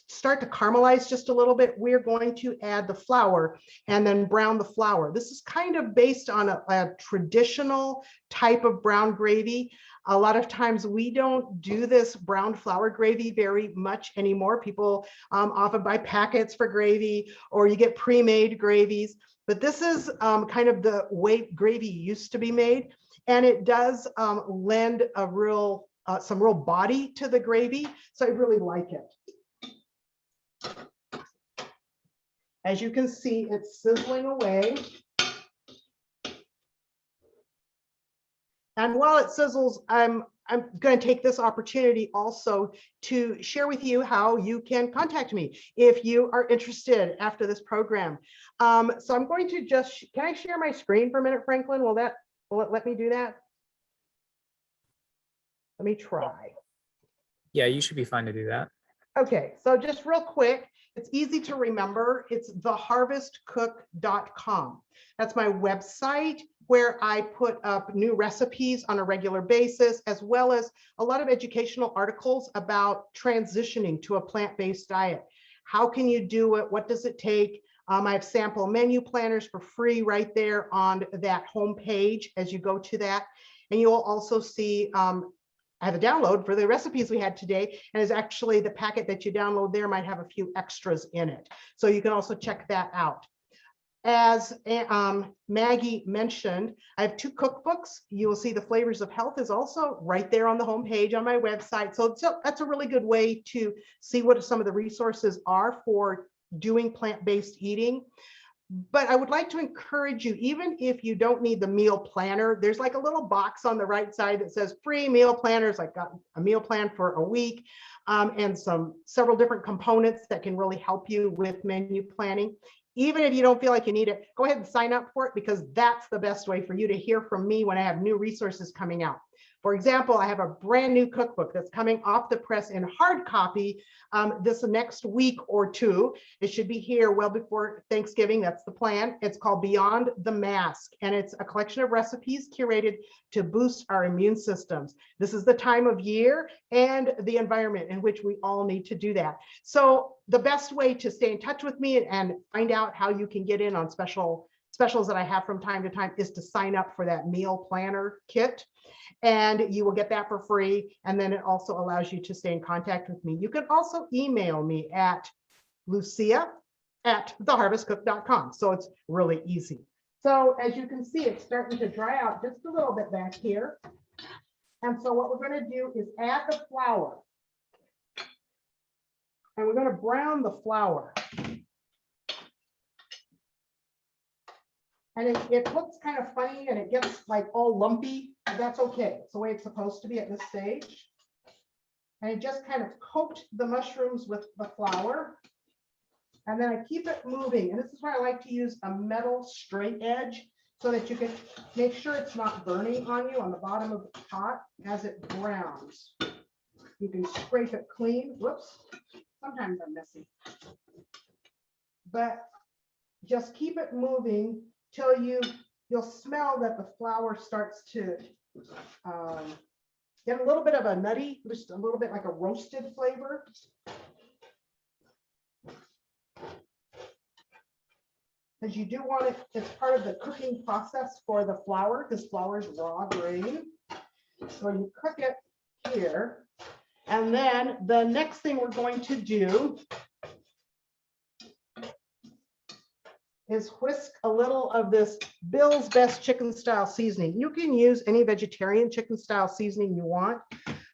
start to caramelize just a little bit, we're going to add the flour and then brown the flour. This is kind of based on a traditional type of brown gravy. A lot of times we don't do this brown flour gravy very much anymore. People often buy packets for gravy, or you get pre-made gravies. But this is kind of the way gravy used to be made. And it does lend a real, some real body to the gravy. So I really like it. As you can see, it's sizzling away. And while it sizzles, I'm going to take this opportunity also to share with you how you can contact me if you are interested after this program. So I'm going to just, can I share my screen for a minute, Franklin? Will it let me do that? Let me try. Yeah, you should be fine to do that. Okay, so just real quick, it's easy to remember. It's theharvestcook.com. That's my website where I put up new recipes on a regular basis, as well as a lot of educational articles about transitioning to a plant-based diet. How can you do it? What does it take? I have sample menu planners for free right there on that home page as you go to that. And you'll also see I have a download for the recipes we had today, and is actually the packet that you download there might have a few extras in it. So you can also check that out. As Maggie mentioned, I have 2 cookbooks. You will see the Flavors of Health is also right there on the homepage on my website. So that's a really good way to see what some of the resources are for doing plant-based eating. But I would like to encourage you, even if you don't need the meal planner, there's like a little box on the right side that says free meal planners. I've got a meal plan for a week and several different components that can really help you with menu planning. Even if you don't feel like you need it, go ahead and sign up for it, because that's the best way for you to hear from me when I have new resources coming out. For example, I have a brand new cookbook that's coming off the press in hard copy this next week or 2. It should be here well before Thanksgiving. That's the plan. It's called Beyond the Mask, and it's a collection of recipes curated to boost our immune systems. This is the time of year and the environment in which we all need to do that. So the best way to stay in touch with me and find out how you can get in on specials that I have from time to time is to sign up for that meal planner kit. And you will get that for free. And then it also allows you to stay in contact with me. You can also email me at lucia@theharvestcook.com. So it's really easy. So as you can see, it's starting to dry out just a little bit back here. And so what we're going to do is add the flour. And we're going to brown the flour. And it looks kind of funny and it gets like all lumpy, but that's okay. It's the way it's supposed to be at this stage. And I just kind of coat the mushrooms with the flour. And then I keep it moving. And this is why I like to use a metal straight edge so that you can make sure it's not burning on you on the bottom of the pot as it browns. You can scrape it clean. Whoops, sometimes I'm messy. But just keep it moving till you'll smell that the flour starts to get a little bit of a nutty, just a little bit like a roasted flavor. Because you do want it, it's part of the cooking process for the flour, because flour is raw grain. So you cook it here. And then the next thing we're going to do is whisk a little of this Bill's Best chicken style seasoning. You can use any vegetarian chicken style seasoning you want,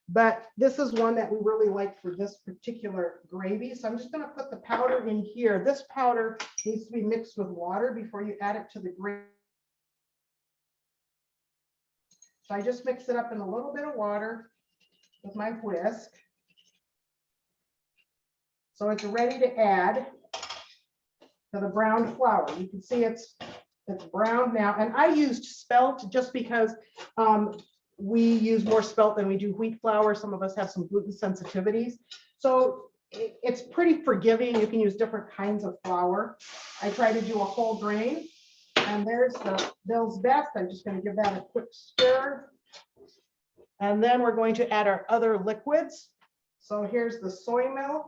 but this is one that we really like for this particular gravy. So I'm just going to put the powder in here. This powder needs to be mixed with water before you add it to the gravy. So I just mix it up in a little bit of water with my whisk. So it's ready to add to the browned flour. You can see it's browned now. And I used spelt just because we use more spelt than we do wheat flour. Some of us have some gluten sensitivities. So it's pretty forgiving. You can use different kinds of flour. I try to do a whole grain. And there's the Bill's Best. I'm just going to give that a quick stir. And then we're going to add our other liquids. So here's the soy milk.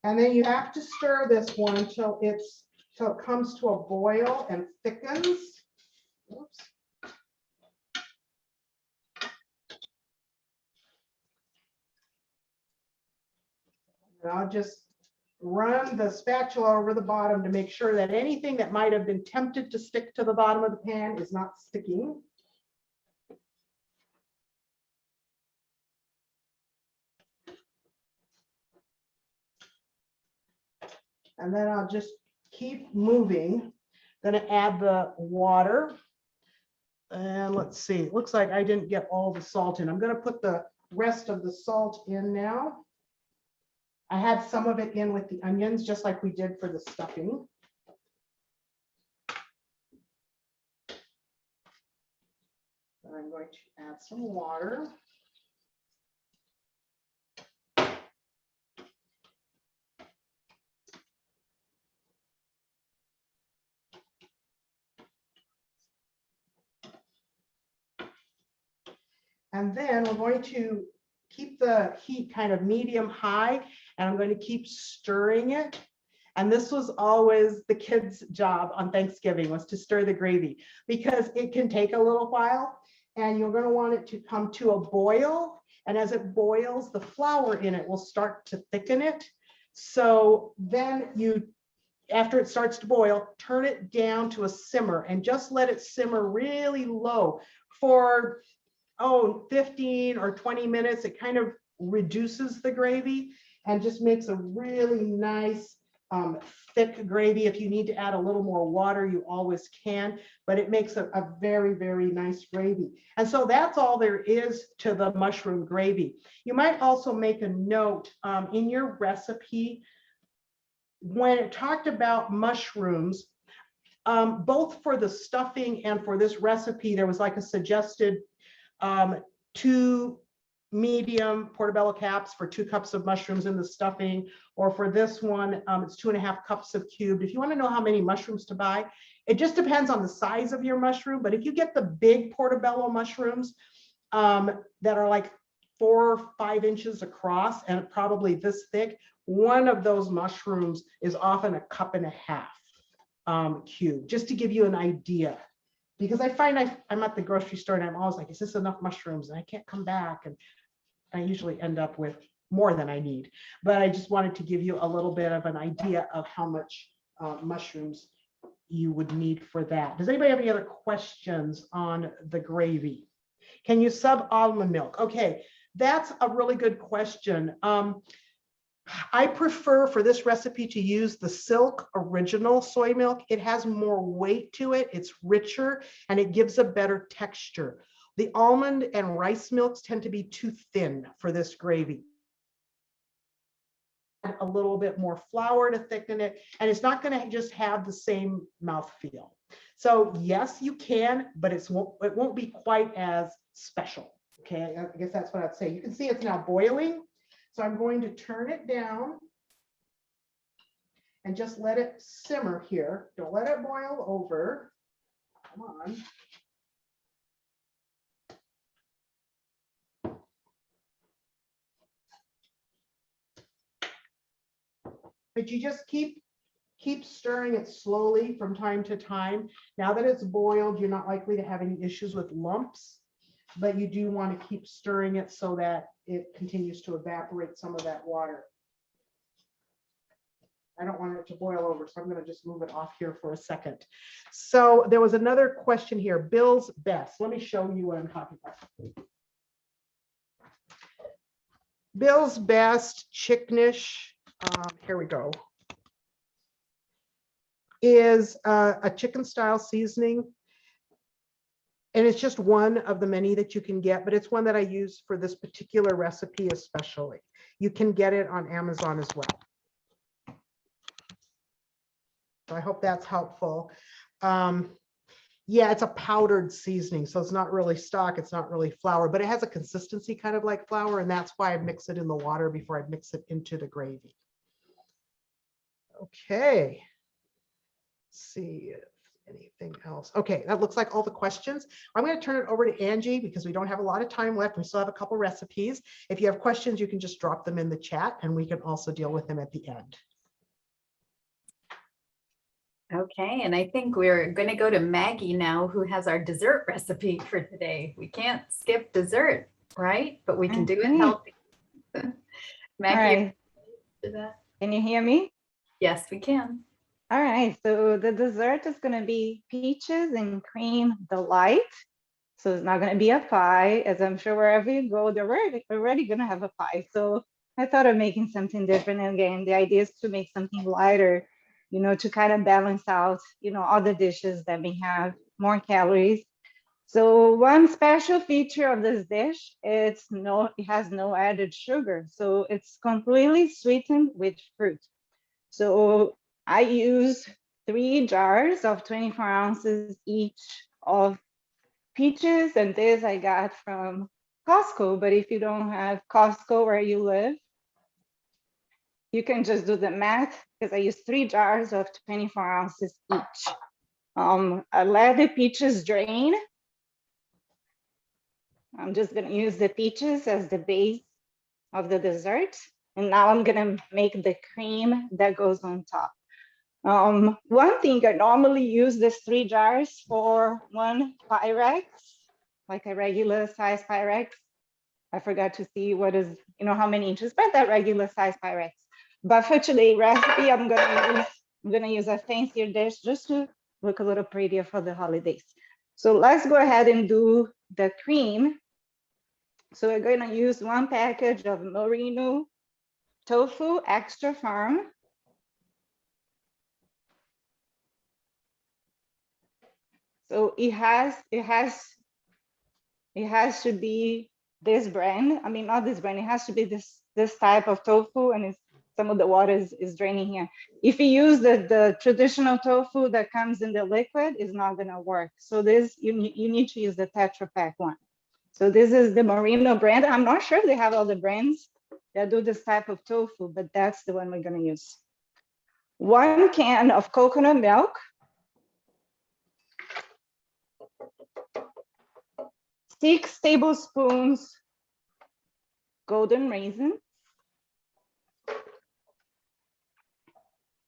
And then you have to stir this one until it comes to a boil and thickens. Oops. And I'll just run the spatula over the bottom to make sure that anything that might have been tempted to stick to the bottom of the pan is not sticking. And then I'll just keep moving. Gonna add the water. And let's see, it looks like I didn't get all the salt in. I'm gonna put the rest of the salt in now. I had some of it in with the onions, just like we did for the stuffing. And I'm going to add some water. And then we're going to keep the heat kind of medium high, and I'm going to keep stirring it. And this was always the kids' job on Thanksgiving, was to stir the gravy, because it can take a little while, and you're going to want it to come to a boil. And as it boils, the flour in it will start to thicken it. So then after it starts to boil, turn it down to a simmer and just let it simmer really low for 15 or 20 minutes. It kind of reduces the gravy and just makes a really nice thick gravy. If you need to add a little more water, you always can, but it makes a very, very nice gravy. And so that's all there is to the mushroom gravy. You might also make a note in your recipe, when it talked about mushrooms, both for the stuffing and for this recipe, there was like a suggested 2 medium portobello caps for 2 cups of mushrooms in the stuffing, or for this one, it's 2.5 cups of cubed. If you want to know how many mushrooms to buy, it just depends on the size of your mushroom. But if you get the big portobello mushrooms that are like 4 or 5 inches across and probably this thick, one of those mushrooms is often 1.5 cups cubed, just to give you an idea. Because I find I'm at the grocery store and I'm always like, is this enough mushrooms? And I can't come back. And I usually end up with more than I need. But I just wanted to give you a little bit of an idea of how much mushrooms you would need for that. Does anybody have any other questions on the gravy? Can you sub almond milk? Okay, that's a really good question. I prefer for this recipe to use the Silk original soy milk. It has more weight to it, it's richer, and it gives a better texture. The almond and rice milks tend to be too thin for this gravy. Add a little bit more flour to thicken it, and it's not going to just have the same mouthfeel. So yes, you can, but it won't be quite as special. Okay, I guess that's what I'd say. You can see it's now boiling. So I'm going to turn it down and just let it simmer here. Don't let it boil over. Come on. But you just keep stirring it slowly from time to time. Now that it's boiled, you're not likely to have any issues with lumps, but you do want to keep stirring it so that it continues to evaporate some of that water. I don't want it to boil over, so I'm going to just move it off here for a second. So there was another question here, Bill's Best. Let me show you what I'm talking about. Bill's Best chickenish, here we go, is a chicken style seasoning. And it's just one of the many that you can get, but it's one that I use for this particular recipe especially. You can get it on Amazon as well. So I hope that's helpful. Yeah, it's a powdered seasoning, so it's not really stock, it's not really flour, but it has a consistency kind of like flour, and that's why I mix it in the water before I mix it into the gravy. Okay. Let's see if anything else. Okay, that looks like all the questions. I'm going to turn it over to Angie because we don't have a lot of time left. We still have a couple recipes. If you have questions, you can just drop them in the chat and we can also deal with them at the end. Okay, and I think we're going to go to Maggie now, who has our dessert recipe for today. We can't skip dessert, right? But we can do it Okay. healthy. All Maggie, right. do that? Can you hear me? Yes, we can. All right. So the dessert is going to be peaches and cream delight. So it's not going to be a pie, as I'm sure wherever you go, they're already going to have a pie. So I thought of making something different. And again, the idea is to make something lighter, you know, to kind of balance out, you know, other dishes that may have more calories. So one special feature of this dish, it has no added sugar. So it's completely sweetened with fruit. So I use 3 jars of 24 ounces each of peaches, and this I got from Costco. But if you don't have Costco where you live, you can just do the math, because I use 3 jars of 24 ounces each. I let the peaches drain. I'm just gonna use the peaches as the base of the dessert. And now I'm gonna make the cream that goes on top. One thing, I normally use these 3 jars for 1 Pyrex, like a regular size Pyrex. I forgot to see what is, you know, how many inches, but that regular size Pyrex. But for today's recipe, I'm gonna use a fancier dish just to look a little prettier for the holidays. So let's go ahead and do the cream. So we're going to use 1 package of merino tofu extra firm. So it has to be this brand. I mean, not this brand. It has to be this type of tofu, and some of the water is draining here. If you use the traditional tofu that comes in the liquid, it's not gonna work. So this you need to use the Tetra Pak one. So this is the merino brand. I'm not sure if they have all the brands that do this type of tofu, but that's the one we're gonna use. 1 can of coconut milk. 6 tablespoons golden raisin.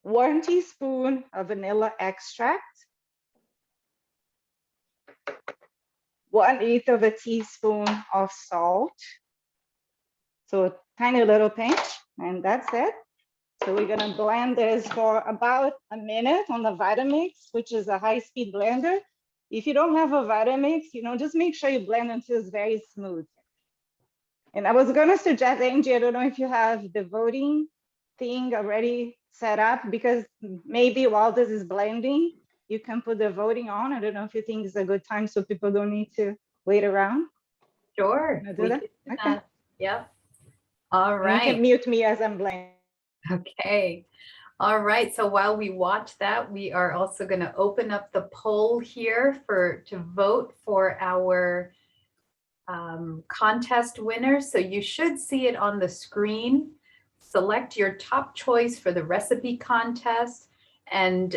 1 teaspoon of vanilla extract. 1/8 of a teaspoon of salt. So a tiny little pinch, and that's it. So we're gonna blend this for about a minute on the Vitamix, which is a high-speed blender. If you don't have a Vitamix, you know, just make sure you blend until it's very smooth. And I was gonna suggest, Angie, I don't know if you have the voting thing already set up, because maybe while this is blending, you can put the voting on. I don't know if you think it's a good time so people don't need to wait around. Sure. Wanna do that? Okay. Yep. All And you can right. mute me as I'm blending. Okay. All right. So while we watch that, we are also going to open up the poll here to vote for our contest winners. So you should see it on the screen. Select your top choice for the recipe contest. And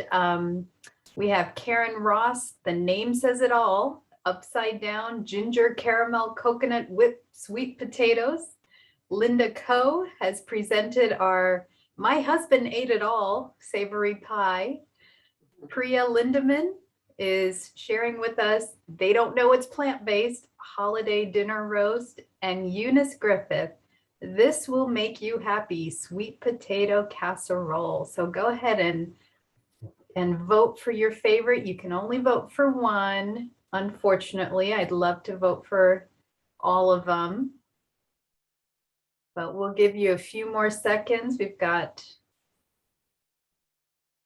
we have Karen Ross, the name says it all, upside down ginger caramel coconut whipped sweet potatoes. Linda Coe has presented our My Husband Ate It All savory pie. Priya Lindemann is sharing with us They Don't Know It's Plant-Based holiday dinner roast. And Eunice Griffith, This Will Make You Happy sweet potato casserole. So go ahead and vote for your favorite. You can only vote for one. Unfortunately, I'd love to vote for all of them, but we'll give you a few more seconds. We've got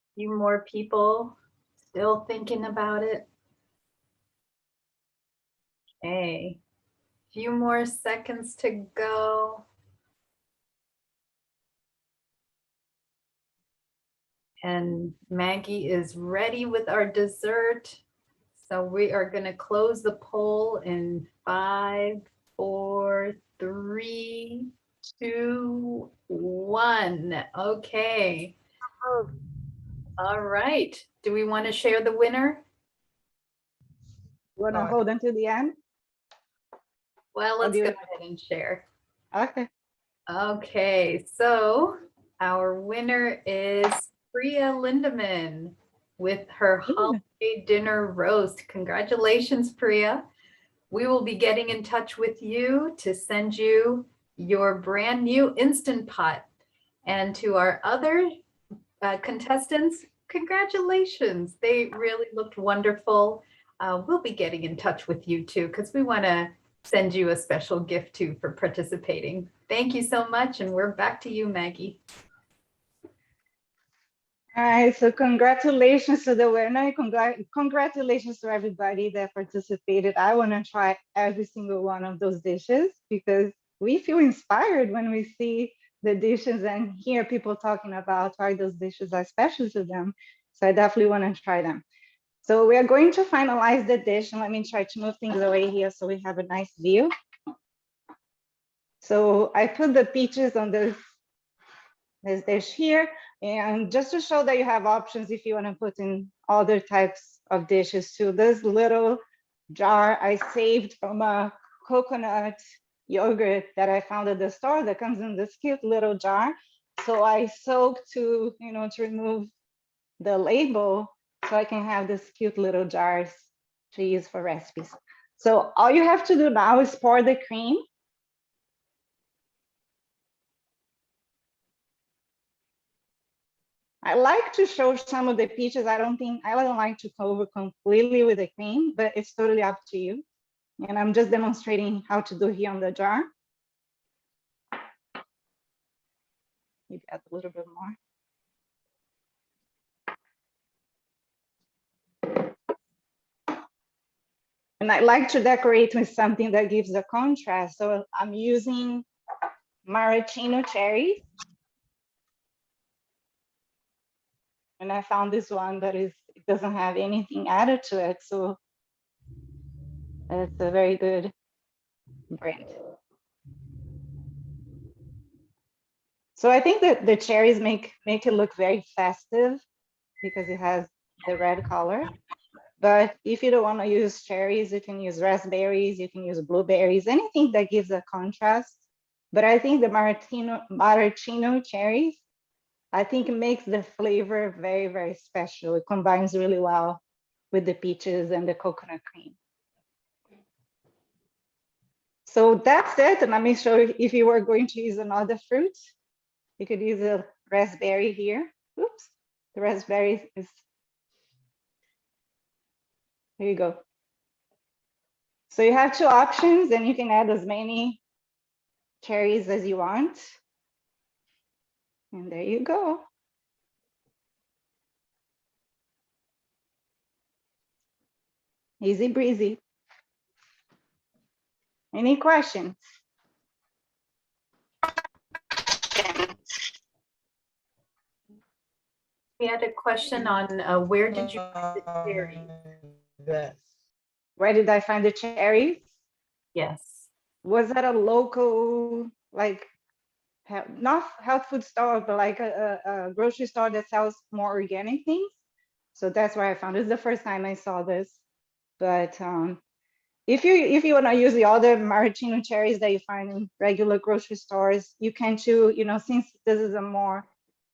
a few more people still thinking about it. Okay, a few more seconds to go. And Maggie is ready with our dessert. So we are going to close the poll in 5, 4, 3, 2, 1. Okay. All right. Do we want to share the winner? You want to hold until the end? Well, Or let's do go you- ahead and share. Okay. Okay, so our winner is Priya Lindemann with her holiday dinner roast. Congratulations, Priya. We will be getting in touch with you to send you your brand new Instant Pot. And to our other contestants, congratulations. They really looked wonderful. We'll be getting in touch with you too, because we want to send you a special gift too for participating. Thank you so much. And we're back to you, Maggie. All right, so congratulations to the winner. Congratulations to everybody that participated. I want to try every single one of those dishes because we feel inspired when we see the dishes and hear people talking about why those dishes are special to them. So I definitely want to try them. So we are going to finalize the dish, and let me try to move things away here so we have a nice view. So I put the peaches on this dish here, and just to show that you have options if you want to put in other types of dishes too. This little jar I saved from a coconut yogurt that I found at the store that comes in this cute little jar. So I soaked to remove the label so I can have this cute little jars to use for recipes. So all you have to do now is pour the cream. I like to show some of the peaches. I don't like to cover completely with the cream, but it's totally up to you. And I'm just demonstrating how to do here on the jar. Maybe add a little bit more. And I like to decorate with something that gives a contrast. So I'm using maraschino cherries. And I found this one that it doesn't have anything added to it. So it's a very good brand. So I think that the cherries make it look very festive because it has the red color. But if you don't want to use cherries, you can use raspberries, you can use blueberries, anything that gives a contrast. But I think the maraschino cherries, I think it makes the flavor very, very special. It combines really well with the peaches and the coconut cream. So that's it. And let me show you, if you were going to use another fruit, you could use a raspberry here. Oops, the raspberry is, here you go. So you have 2 options and you can add as many cherries as you want. And there you go. Easy breezy. Any questions? We had a question on where did you find the cherries? Where did I find the cherries? Yes. Was that a local, like, not health food store, but like a grocery store that sells more organic things? So that's where I found it. It's the first time I saw this. But if you want to use the other maraschino cherries that you find in regular grocery stores, you can too, since this is a more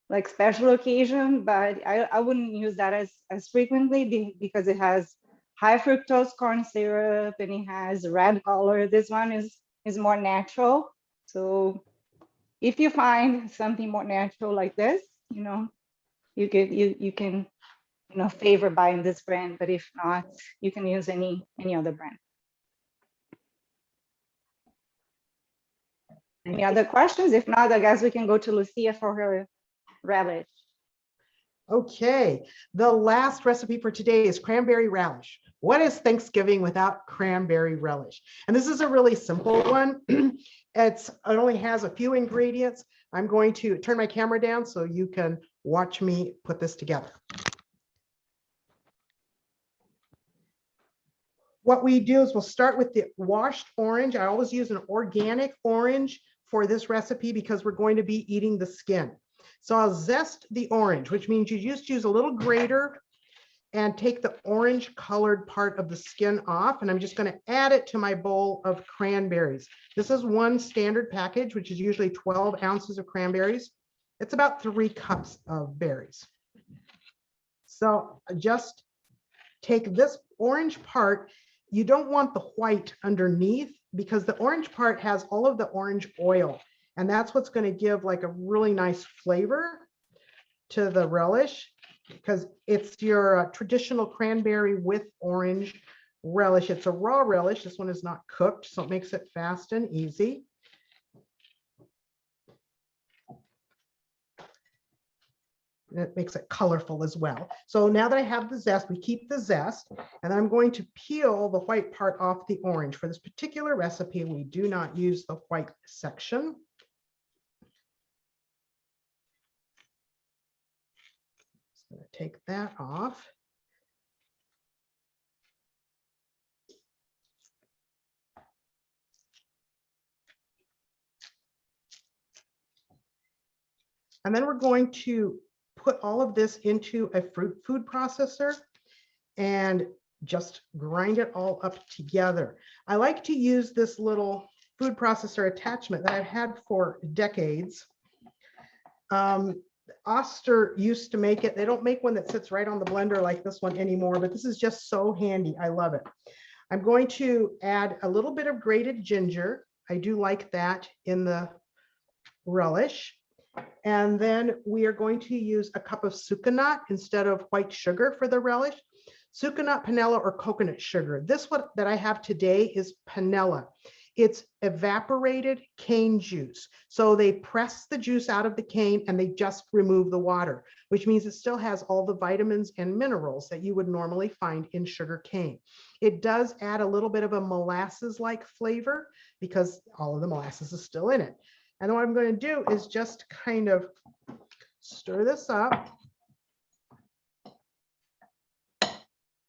like special occasion, but I wouldn't use that as frequently because it has high fructose corn syrup and it has red color. This one is more natural. So if you find something more natural like this, you can favor buying this brand, but if not, you can use any other brand. Any other questions? If not, I guess we can go to Lucia for her relish. Okay, the last recipe for today is cranberry relish. What is Thanksgiving without cranberry relish? And this is a really simple one. It only has a few ingredients. I'm going to turn my camera down so you can watch me put this together. what we do is we'll start with the washed orange. I always use an organic orange for this recipe because we're going to be eating the skin. So I'll zest the orange, which means you just use a little grater and take the orange colored part of the skin off. And I'm just going to add it to my bowl of cranberries. This is one standard package, which is usually 12 ounces of cranberries. It's about 3 cups of berries. So just take this orange part. You don't want the white underneath because the orange part has all of the orange oil. And that's what's going to give like a really nice flavor to the relish, because it's your traditional cranberry with orange relish. It's a raw relish. This one is not cooked, so it makes it fast and easy. And it makes it colorful as well. So now that I have the zest, we keep the zest, and I'm going to peel the white part off the orange. For this particular recipe, we do not use the white section. Just going to take that off. And then we're going to put all of this into a food processor and just grind it all up together. I like to use this little food processor attachment that I've had for decades. Oster used to make it. They don't make one that sits right on the blender like this one anymore, but this is just so handy. I love it. I'm going to add a little bit of grated ginger. I do like that in the relish. And then we are going to use a cup of sucanat instead of white sugar for the relish. Sucanat, panela, or coconut sugar. This one that I have today is panela. It's evaporated cane juice. So they press the juice out of the cane and they just remove the water, which means it still has all the vitamins and minerals that you would normally find in sugar cane. It does add a little bit of a molasses-like flavor because all of the molasses is still in it. And what I'm going to do is just kind of stir this up.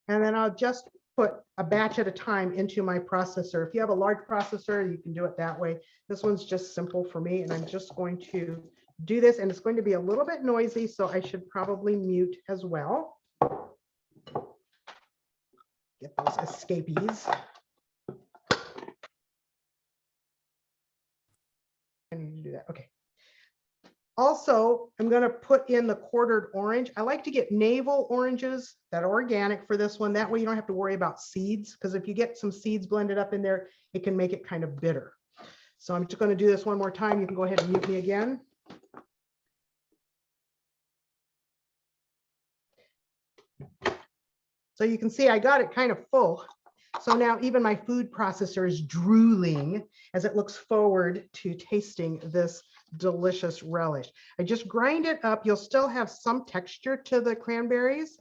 And then I'll just put a batch at a time into my processor. If you have a large processor, you can do it that way. This one's just simple for me. And I'm just going to do this. And it's going to be a little bit noisy, so I should probably mute as well. Get those escapees. I need to do that. Okay. Also, I'm going to put in the quartered orange. I like to get navel oranges that are organic for this one. That way you don't have to worry about seeds, because if you get some seeds blended up in there, it can make it kind of bitter. So I'm just going to do this one more time. You can go ahead and mute me again. So you can see I got it kind of full. So now even my food processor is drooling as it looks forward to tasting this delicious relish. I just grind it up. You'll still have some texture to the cranberries,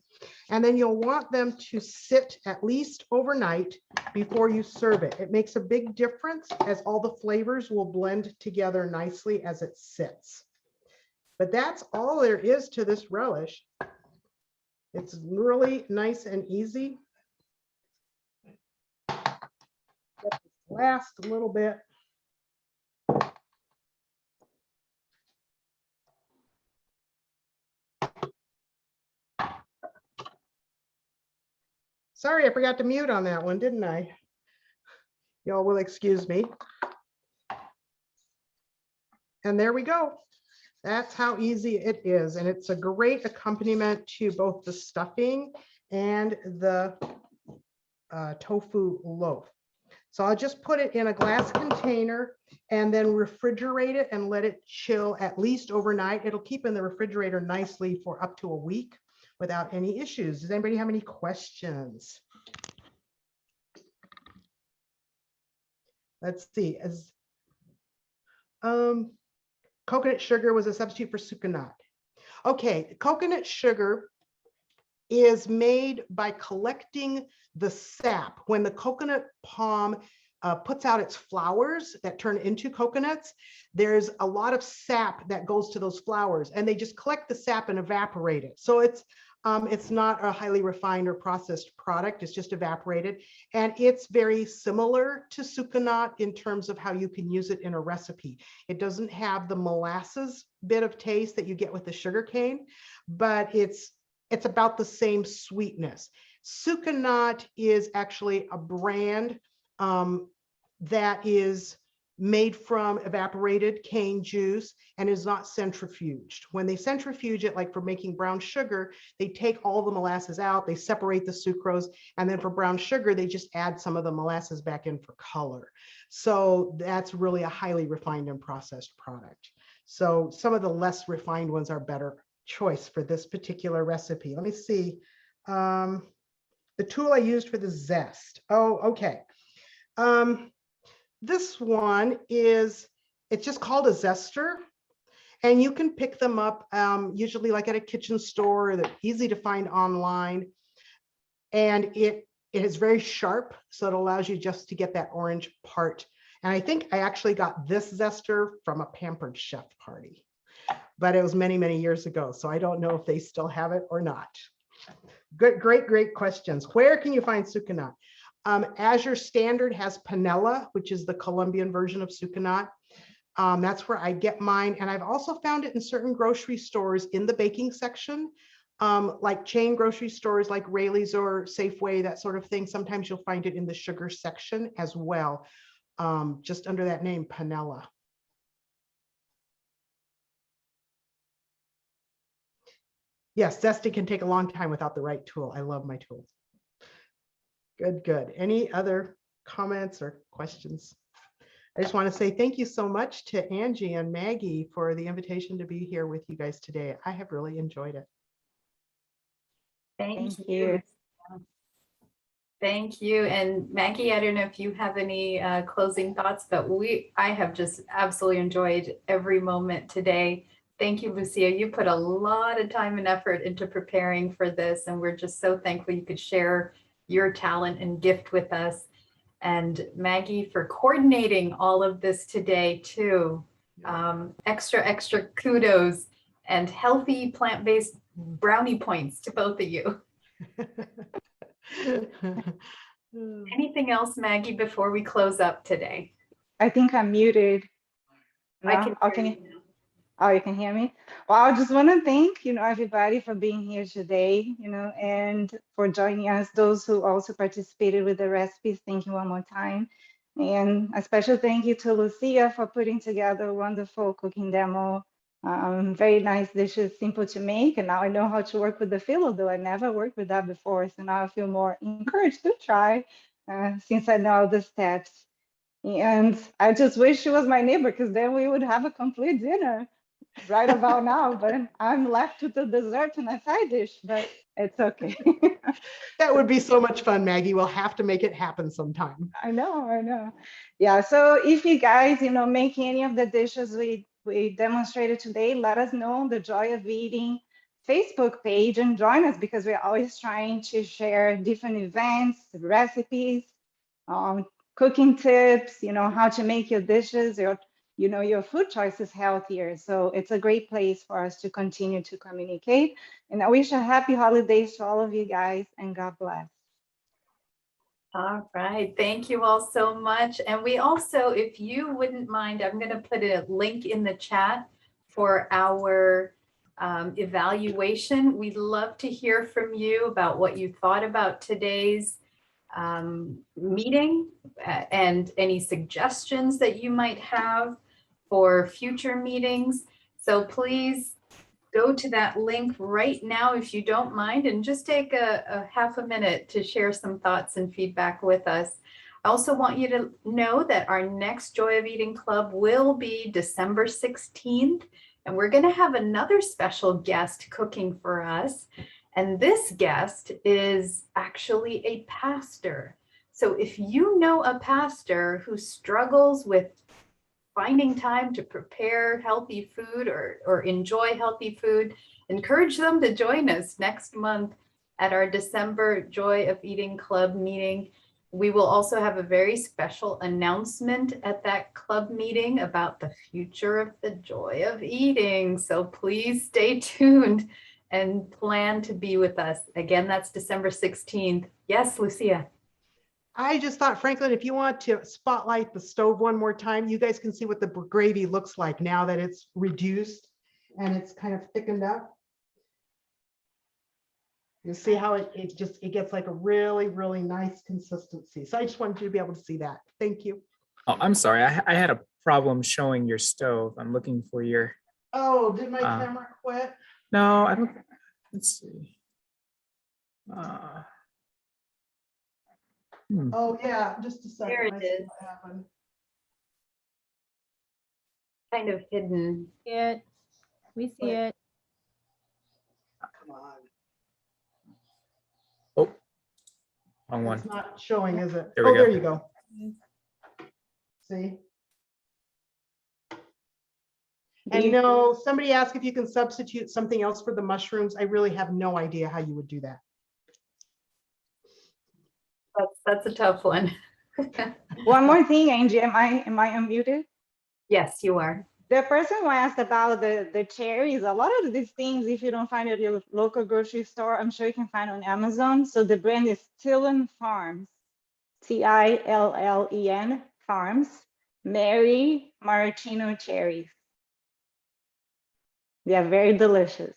and then you'll want them to sit at least overnight before you serve it. It makes a big difference as all the flavors will blend together nicely as it sits. But that's all there is to this relish. It's really nice and easy. Last a little bit. Sorry, I forgot to mute on that one, didn't I? Y'all will excuse me. And there we go. That's how easy it is. And it's a great accompaniment to both the stuffing and the tofu loaf. So I'll just put it in a glass container and then refrigerate it and let it chill at least overnight. It'll keep in the refrigerator nicely for up to a week without any issues. Does anybody have any questions? Let's see. As coconut sugar was a substitute for sucanat. Okay, coconut sugar is made by collecting the sap. When the coconut palm puts out its flowers that turn into coconuts, there's a lot of sap that goes to those flowers, and they just collect the sap and evaporate it. So it's It's not a highly refined or processed product. It's just evaporated. And it's very similar to sucanat in terms of how you can use it in a recipe. It doesn't have the molasses bit of taste that you get with the sugar cane, but it's about the same sweetness. Sucanat is actually a brand that is made from evaporated cane juice and is not centrifuged. When they centrifuge it, like for making brown sugar, they take all the molasses out, they separate the sucrose, and then for brown sugar, they just add some of the molasses back in for color. So that's really a highly refined and processed product. So some of the less refined ones are better choice for this particular recipe. Let me see. The tool I used for the zest. Oh, okay. This one it's just called a zester, and you can pick them up usually like at a kitchen store. They're easy to find online, and it is very sharp, so it allows you just to get that orange part. And I think I actually got this zester from a Pampered Chef party, but it was many, many years ago, so I don't know if they still have it or not. Good, great questions. Where can you find sucanat? Azure Standard has panela, which is the Colombian version of sucanat. That's where I get mine. And I've also found it in certain grocery stores in the baking section, like chain grocery stores like Rayleigh's or Safeway, that sort of thing. Sometimes you'll find it in the sugar section as well, just under that name, panela. Yes, zesting can take a long time without the right tool. I love my tools. Good. Any other comments or questions? I just want to say thank you so much to Angie and Maggie for the invitation to be here with you guys today. I have really enjoyed it. Thank you. Thank you. And Maggie, I don't know if you have any closing thoughts, but I have just absolutely enjoyed every moment today. Thank you, Lucia. You put a lot of time and effort into preparing for this, and we're just so thankful you could share your talent and gift with us. And Maggie for coordinating all of this today too. Extra kudos and healthy plant-based brownie points to both of you. Anything else, Maggie, before we close up today? I think I'm muted. I can can you? Oh, you can hear me? Well, I just want to thank, everybody for being here today, and for joining us. Those who also participated with the recipes, thank you one more time. And a special thank you to Lucia for putting together a wonderful cooking demo. Very nice dishes, simple to make. And now I know how to work with the phyllo, though I never worked with that before. So now I feel more encouraged to try since I know the steps. And I just wish she was my neighbor, because then we would have a complete dinner right about now. But I'm left with the dessert and a side dish, but it's okay. That would be so much fun, Maggie. We'll have to make it happen sometime. I know. Yeah, so if you guys, make any of the dishes we demonstrated today, let us know on the Joy of Eating Facebook page and join us, because we're always trying to share different events, recipes, cooking tips, how to make your dishes, your food choices healthier. So it's a great place for us to continue to communicate. And I wish a happy holidays to all of you guys, and God bless. All right, thank you all so much. And we also, if you wouldn't mind, I'm going to put a link in the chat for our evaluation. We'd love to hear from you about what you thought about today's meeting and any suggestions that you might have for future meetings. So please go to that link right now if you don't mind, and just take a half a minute to share some thoughts and feedback with us. I also want you to know that our next Joy of Eating Club will be December 16th, and we're going to have another special guest cooking for us. And this guest is actually a pastor. So if you know a pastor who struggles with finding time to prepare healthy food or enjoy healthy food, encourage them to join us next month at our December Joy of Eating Club meeting. We will also have a very special announcement at that club meeting about the future of the Joy of Eating. So please stay tuned and plan to be with us. Again, that's December 16th. Yes, Lucia. I just thought, Franklin, if you want to spotlight the stove one more time, you guys can see what the gravy looks like now that it's reduced and it's kind of thickened up. You see how it gets like a really, really nice consistency. So I just wanted you to be able to see that. Thank you. Oh, I'm sorry. I had a problem showing your stove. I'm looking for your, Oh, did my camera quit? no, I don't, let's see. Oh, yeah, just a second. There it I see is. what happened. Kind of hidden. We see it. Come on. Oh, wrong one. It's not showing, is it? There we Oh, go. there you go. See? And no, somebody asked if you can substitute something else for the mushrooms. I really have no idea how you would do that. That's a tough one. One more thing, Angie, am I unmuted? Yes, you are. The person who asked about the cherries, a lot of these things, if you don't find it at your local grocery store, I'm sure you can find on Amazon. So the brand is Tillen Farms, Tillen Farms, Mary Maraschino cherries. They are very delicious.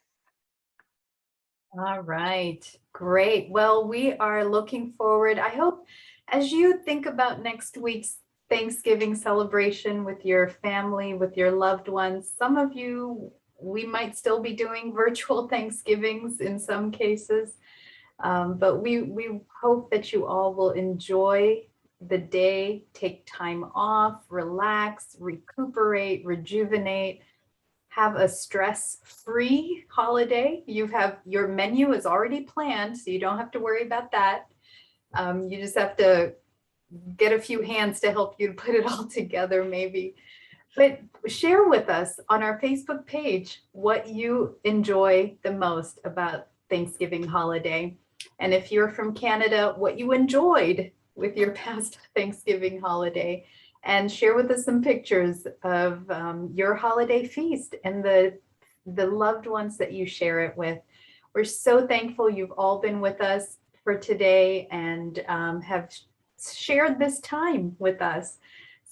All right, great. Well, we are looking forward. I hope as you think about next week's Thanksgiving celebration with your family, with your loved ones, some of you, we might still be doing virtual Thanksgivings in some cases, but we hope that you all will enjoy the day, take time off, relax, recuperate, rejuvenate, have a stress-free holiday. You have your menu is already planned, so you don't have to worry about that. You just have to get a few hands to help you put it all together maybe. But share with us on our Facebook page what you enjoy the most about Thanksgiving holiday. And if you're from Canada, what you enjoyed with your past Thanksgiving holiday. And share with us some pictures of your holiday feast and the loved ones that you share it with. We're so thankful you've all been with us for today and have shared this time with us.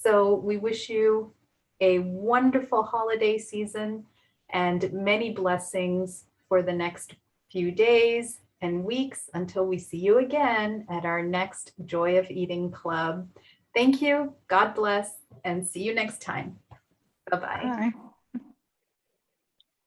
So we wish you a wonderful holiday season and many blessings for the next few days and weeks until we see you again at our next Joy of Eating Club. Thank you, God bless, and see you next time. Bye-bye. Bye.